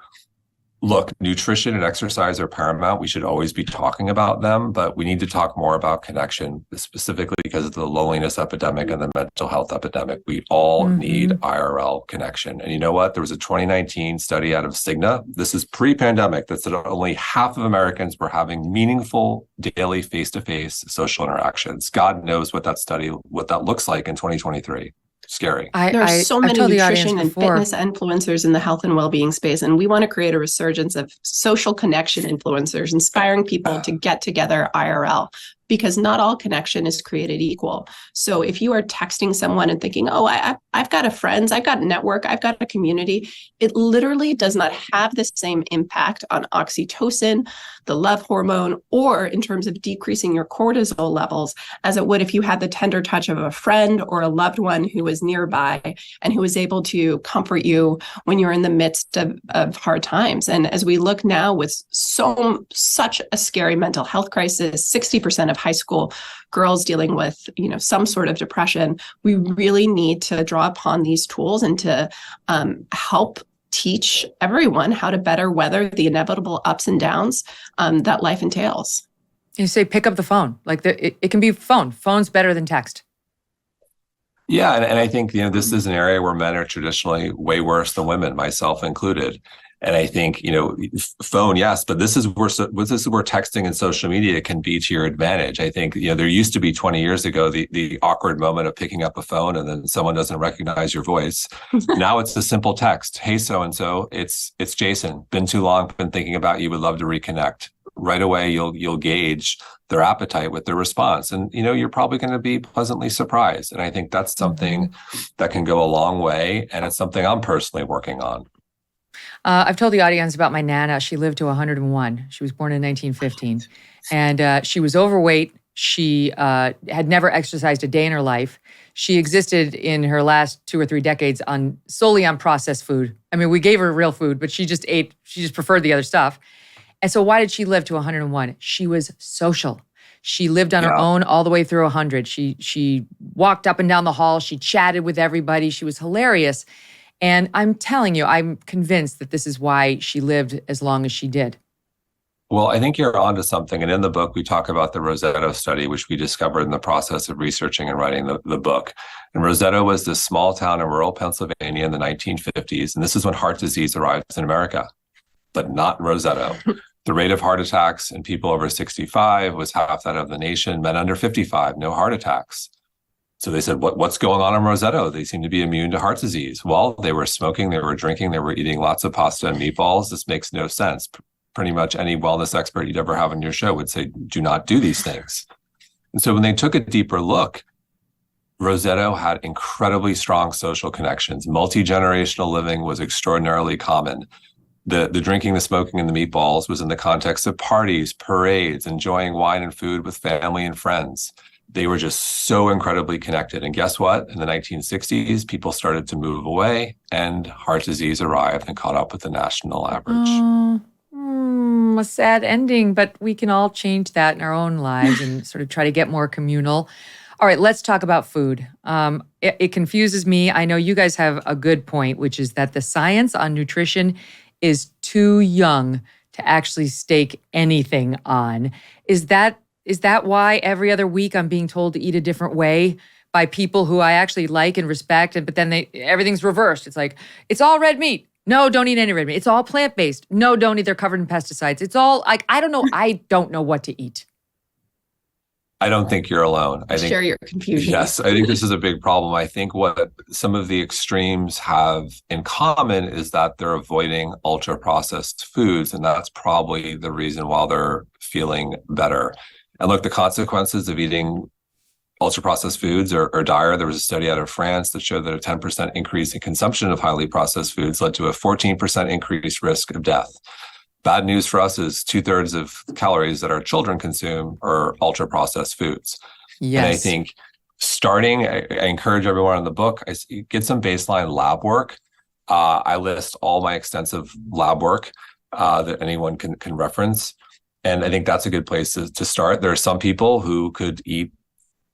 look, nutrition and exercise are paramount. We should always be talking about them, but we need to talk more about connection, specifically because of the loneliness epidemic and the mental health epidemic. We all need IRL connection. And you know what? There was a 2019 study out of Cigna. This is pre-pandemic that said only half of Americans were having meaningful daily face-to-face social interactions. God knows what that looks like in 2023. Scary. There are so many nutrition and fitness influencers in the health and well-being space, and we want to create a resurgence of social connection influencers, inspiring people to get together IRL, because not all connection is created equal. So if you are texting someone and thinking, oh, I've got a friends, I've got a network, I've got a community, it literally does not have the same impact on oxytocin, the love hormone, or in terms of decreasing your cortisol levels as it would if you had the tender touch of a friend or a loved one who was nearby and who was able to comfort you when you're in the midst of hard times. And as we look now with such a scary mental health crisis, 60% of high school girls dealing with, some sort of depression, we really need to draw upon these tools and to help teach everyone how to better weather the inevitable ups and downs that life entails. You say pick up the phone. It can be phone. Phone's better than text. Yeah, and I think this is an area where men are traditionally way worse than women, myself included. And I think, phone, yes, but this is where texting and social media can be to your advantage. I think, there used to be 20 years ago, the awkward moment of picking up a phone and then someone doesn't recognize your voice. Now it's a simple text. Hey, so-and-so, it's Jason. Been too long, been thinking about you, would love to reconnect. Right away, you'll gauge their appetite with their response. And, you're probably going to be pleasantly surprised. And I think that's something that can go a long way. And it's something I'm personally working on. I've told the audience about my Nana. She lived to 101. She was born in 1915. And she was overweight. She had never exercised a day in her life. She existed in her last 2 or 3 decades solely on processed food. I mean, we gave her real food, but she just preferred the other stuff. And so why did she live to 101? She was social. She lived on her own all the way through 100. She walked up and down the hall. She chatted with everybody. She was hilarious. And I'm telling you, I'm convinced that this is why she lived as long as she did. Well, I think you're onto something. And in the book, we talk about the Rosetto study, which we discovered in the process of researching and writing the book. And Rosetto was this small town in rural Pennsylvania in the 1950s. And this is when heart disease arrives in America, but not in Rosetto. The rate of heart attacks in people over 65 was half that of the nation. Men under 55, no heart attacks. So they said, what's going on in Rosetto? They seem to be immune to heart disease. Well, they were smoking, they were drinking, they were eating lots of pasta and meatballs. This makes no sense. Pretty much any wellness expert you'd ever have on your show would say, do not do these things. And so when they took a deeper look, Rosetto had incredibly strong social connections. Multi-generational living was extraordinarily common. The drinking, the smoking, and the meatballs was in the context of parties, parades, enjoying wine and food with family and friends. They were just so incredibly connected. And guess what? In the 1960s, people started to move away and heart disease arrived and caught up with the national average. A sad ending, but we can all change that in our own lives and sort of try to get more communal. All right, let's talk about food. It confuses me. I know you guys have a good point, which is that the science on nutrition is too young to actually stake anything on. Is that why every other week I'm being told to eat a different way by people who I actually like and respect, but then everything's reversed. It's like, it's all red meat. No, don't eat any red meat. It's all plant-based. No, don't eat. They're covered in pesticides. It's all like, I don't know what to eat. I don't think you're alone. I think share your confusion. Yes, I think this is a big problem. I think what some of the extremes have in common is that they're avoiding ultra-processed foods, and that's probably the reason why they're feeling better. And look, the consequences of eating ultra-processed foods are dire. There was a study out of France that showed that a 10% increase in consumption of highly processed foods led to a 14% increased risk of death. Bad news for us is 2/3 of calories that our children consume are ultra-processed foods. Yes. And I think I encourage everyone in the book, get some baseline lab work. I list all my extensive lab work that anyone can reference. And I think that's a good place to start. There are some people who could eat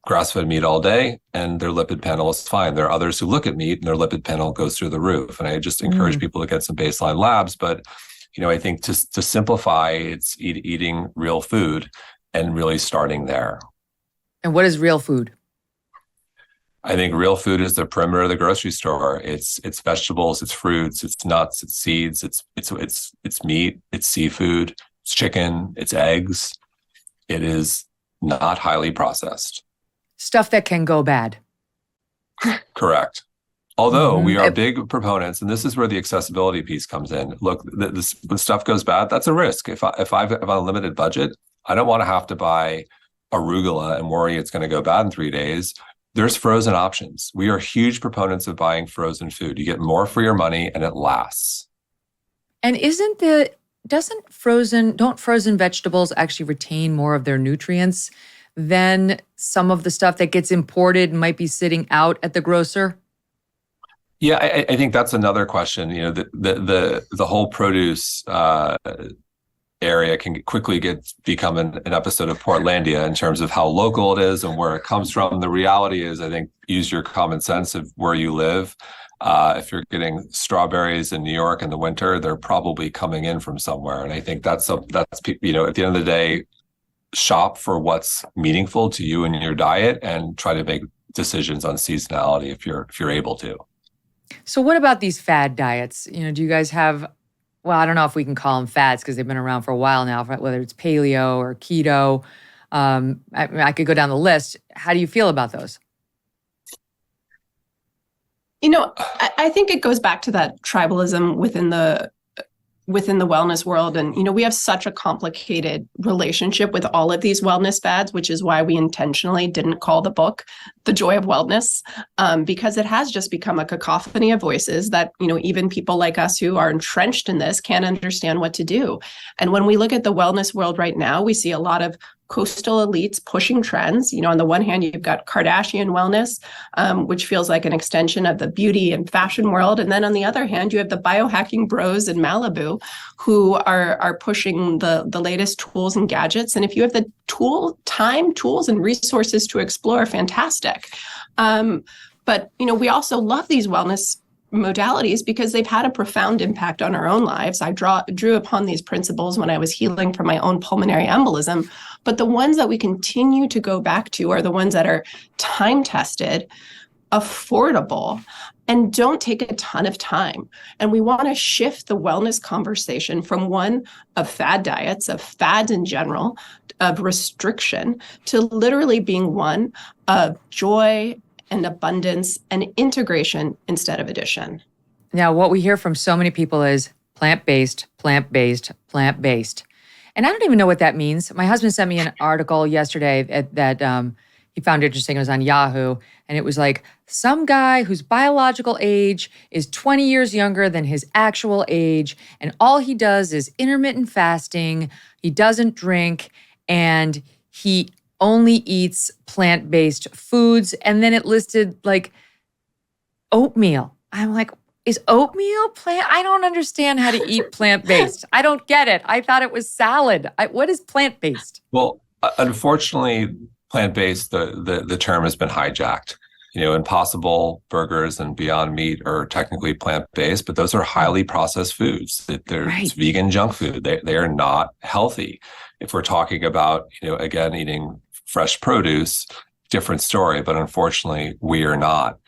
grass-fed meat all day and their lipid panel is fine. There are others who look at meat and their lipid panel goes through the roof. And I just encourage people to get some baseline labs. But I think to simplify, it's eating real food and really starting there. And what is real food? I think real food is the perimeter of the grocery store. It's vegetables, it's fruits, it's nuts, it's seeds, it's meat, it's seafood, it's chicken, it's eggs. It is not highly processed. Stuff that can go bad. Correct. Although we are big proponents, and this is where the accessibility piece comes in. Look, when stuff goes bad, that's a risk. If I have a limited budget, I don't want to have to buy arugula and worry it's going to go bad in 3 days. There's frozen options. We are huge proponents of buying frozen food. You get more for your money and it lasts. And don't frozen vegetables actually retain more of their nutrients than some of the stuff that gets imported and might be sitting out at the grocer? Yeah, I think that's another question. The whole produce area can quickly become an episode of Portlandia in terms of how local it is and where it comes from. The reality is, I think, use your common sense of where you live. If you're getting strawberries in New York in the winter, they're probably coming in from somewhere. And I think that's at the end of the day, shop for what's meaningful to you and your diet and try to make decisions on seasonality if you're able to. So what about these fad diets? Do you guys have, well, I don't know if we can call them fads because they've been around for a while now, whether it's paleo or keto. I could go down the list. How do you feel about those? I think it goes back to that tribalism within the wellness world. And, we have such a complicated relationship with all of these wellness fads, which is why we intentionally didn't call the book The Joy of Wellness, because it has just become a cacophony of voices that, even people like us who are entrenched in this can't understand what to do. And when we look at the wellness world right now, we see a lot of coastal elites pushing trends. On the one hand, you've got Kardashian wellness, which feels like an extension of the beauty and fashion world. And then on the other hand, you have the biohacking bros in Malibu who are pushing the latest tools and gadgets. And if you have the tools and resources to explore, fantastic. But, we also love these wellness modalities because they've had a profound impact on our own lives. I drew upon these principles when I was healing from my own pulmonary embolism, but the ones that we continue to go back to are the ones that are time-tested, affordable, and don't take a ton of time. And we want to shift the wellness conversation from one of fad diets, of fads in general, of restriction, to literally being one of joy and abundance and integration instead of addition. Now, what we hear from so many people is plant-based, plant-based, plant-based. And I don't even know what that means. My husband sent me an article yesterday that he found interesting. It was on Yahoo. And it was like, some guy whose biological age is 20 years younger than his actual age. And all he does is intermittent fasting. He doesn't drink. And he only eats plant-based foods. And then it listed like oatmeal. I'm like, is oatmeal plant? I don't understand how to eat plant-based. I don't get it. I thought it was salad. What is plant-based? Well, unfortunately, plant-based, the term has been hijacked. Impossible burgers and Beyond Meat are technically plant-based, but those are highly processed foods. It's vegan junk food. They are not healthy. If we're talking about, again, eating fresh produce, different story, but unfortunately we are not.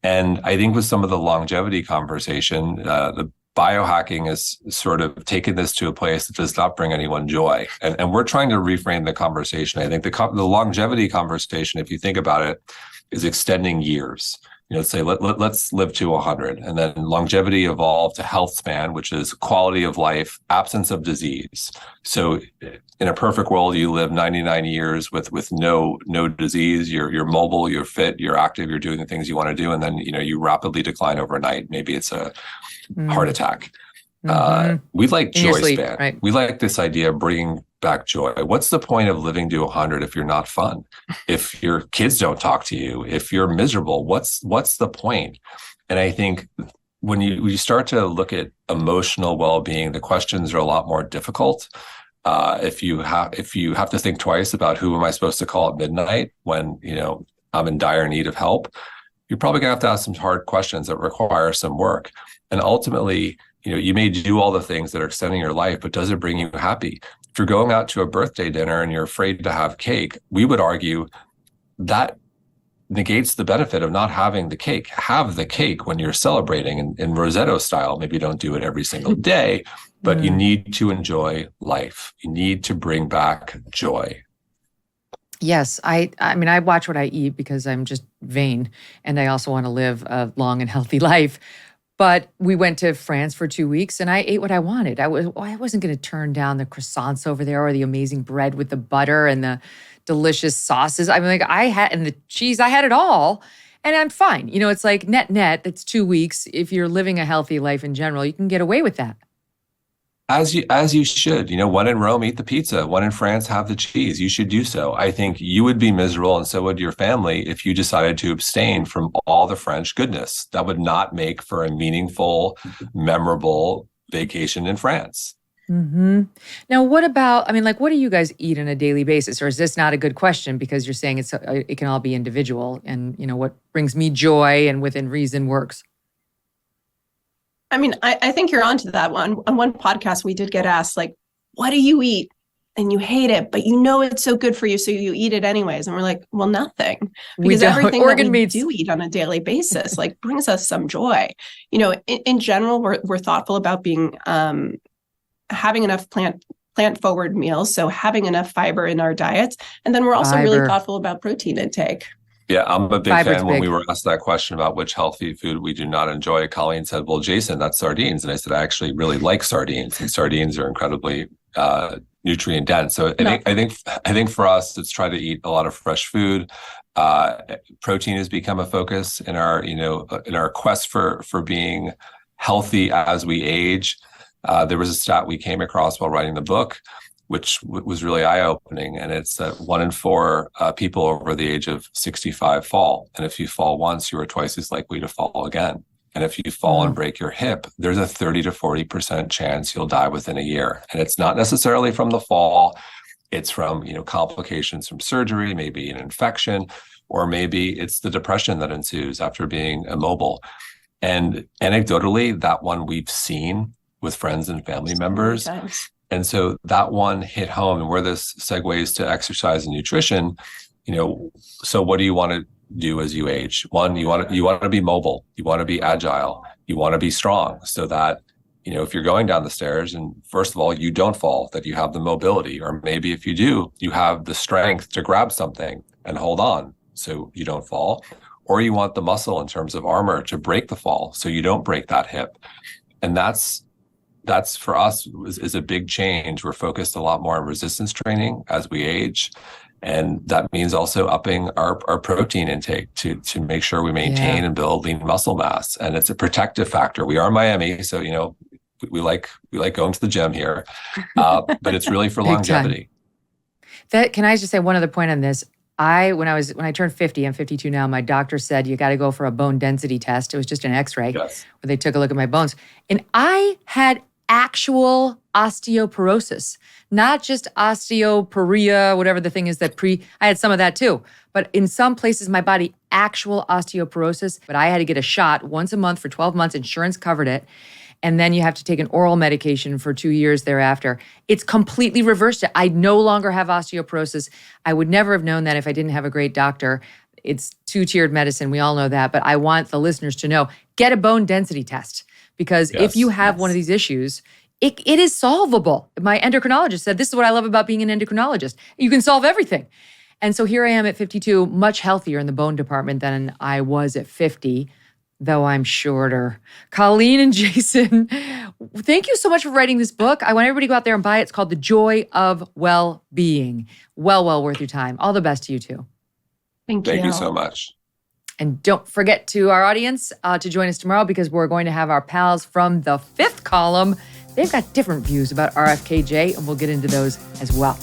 And I think with some of the longevity conversation, the biohacking has sort of taken this to a place that does not bring anyone joy. And we're trying to reframe the conversation. I think the longevity conversation, if you think about it, is extending years. Say let's live to 100, and then longevity evolved to health span, which is quality of life, absence of disease. So in a perfect world, you live 99 years with no disease. You're mobile, you're fit, you're active, you're doing the things you want to do, and then you rapidly decline overnight. Maybe it's a heart attack. We like joy span. Right. We like this idea of bringing back joy. What's the point of living to 100 if you're not fun? If your kids don't talk to you, if you're miserable, what's the point? And I think when you start to look at emotional well-being, the questions are a lot more difficult. If you have to think twice about who am I supposed to call at midnight when I'm in dire need of help, you're probably gonna have to ask some hard questions that require some work. And ultimately, you may do all the things that are extending your life, but does it bring you happy? If you're going out to a birthday dinner and you're afraid to have cake, we would argue that negates the benefit of not having the cake. Have the cake when you're celebrating in Rosetto style. Maybe don't do it every single day, but you need to enjoy life. You need to bring back joy. Yes, I mean, I watch what I eat because I'm just vain, and I also want to live a long and healthy life. But we went to France for 2 weeks, and I ate what I wanted. I wasn't going to turn down the croissants over there or the amazing bread with the butter and the delicious sauces. I mean, and the cheese. I had it all, and I'm fine. It's like net. That's 2 weeks. If you're living a healthy life in general, you can get away with that. As you should. When in Rome, eat the pizza. When in France, have the cheese. You should do so. I think you would be miserable, and so would your family, if you decided to abstain from all the French goodness. That would not make for a meaningful, memorable vacation in France. Mm-hmm. Now, what about, what do you guys eat on a daily basis? Or is this not a good question because you're saying it can all be individual, and, what brings me joy and within reason works? I mean, I think you're onto that one. On one podcast, we did get asked, what do you eat? And you hate it, but it's so good for you, so you eat it anyways. And we're like, well, nothing. Because everything that we do eat on a daily basis, brings us some joy. In general, we're thoughtful about being, having enough plant-forward meals, so having enough fiber in our diets. And then we're also really thoughtful about protein intake. Yeah, I'm a big fan. When we were asked that question about which healthy food we do not enjoy, Colleen said, well, Jason, that's sardines. And I said, I actually really like sardines, and sardines are incredibly nutrient dense. So I think for us, it's try to eat a lot of fresh food. Protein has become a focus in our quest for being healthy as we age. There was a stat we came across while writing the book, which was really eye-opening. And it's that 1 in 4 people over the age of 65 fall. And if you fall once, you are twice as likely to fall again. And if you fall and break your hip, there's a 30 to 40% chance you'll die within a year. And it's not necessarily from the fall. It's from, complications from surgery, maybe an infection, or maybe it's the depression that ensues after being immobile. And anecdotally, that one we've seen with friends and family members. And so that one hit home, and where this segues to exercise and nutrition, so what do you want to do as you age? One, you want to be mobile, you want to be agile, you want to be strong, so that, if you're going down the stairs, and first of all, you don't fall, that you have the mobility, or maybe if you do, you have the strength to grab something and hold on so you don't fall, or you want the muscle in terms of armor to break the fall so you don't break that hip. And that's for us is a big change. We're focused a lot more on resistance training as we age. And that means also upping our protein intake to make sure we maintain and build lean muscle mass. And it's a protective factor. We are in Miami, so, we like going to the gym here, but it's really for longevity. Can I just say one other point on this? When I turned 50, I'm 52 now, my doctor said, you got to go for a bone density test. It was just an x-ray where they took a look at my bones. And I had actual osteoporosis, not just osteoporia, whatever the thing is I had some of that too. But in some places, my body actual osteoporosis, but I had to get a shot once a month for 12 months. Insurance covered it. And then you have to take an oral medication for 2 years thereafter. It's completely reversed it. I no longer have osteoporosis. I would never have known that if I didn't have a great doctor. It's two-tiered medicine. We all know that. But I want the listeners to know, get a bone density test. Because if you have one of these issues, it is solvable. My endocrinologist said, this is what I love about being an endocrinologist. You can solve everything. And so here I am at 52, much healthier in the bone department than I was at 50. Though I'm shorter. Colleen and Jason, thank you so much for writing this book. I want everybody to go out there and buy it. It's called The Joy of Well-Being. Well worth your time. All the best to you two. Thank you. Thank you so much. And don't forget to our audience to join us tomorrow because we're going to have our pals from the Fifth Column. They've got different views about RFK Jr, and we'll get into those as well.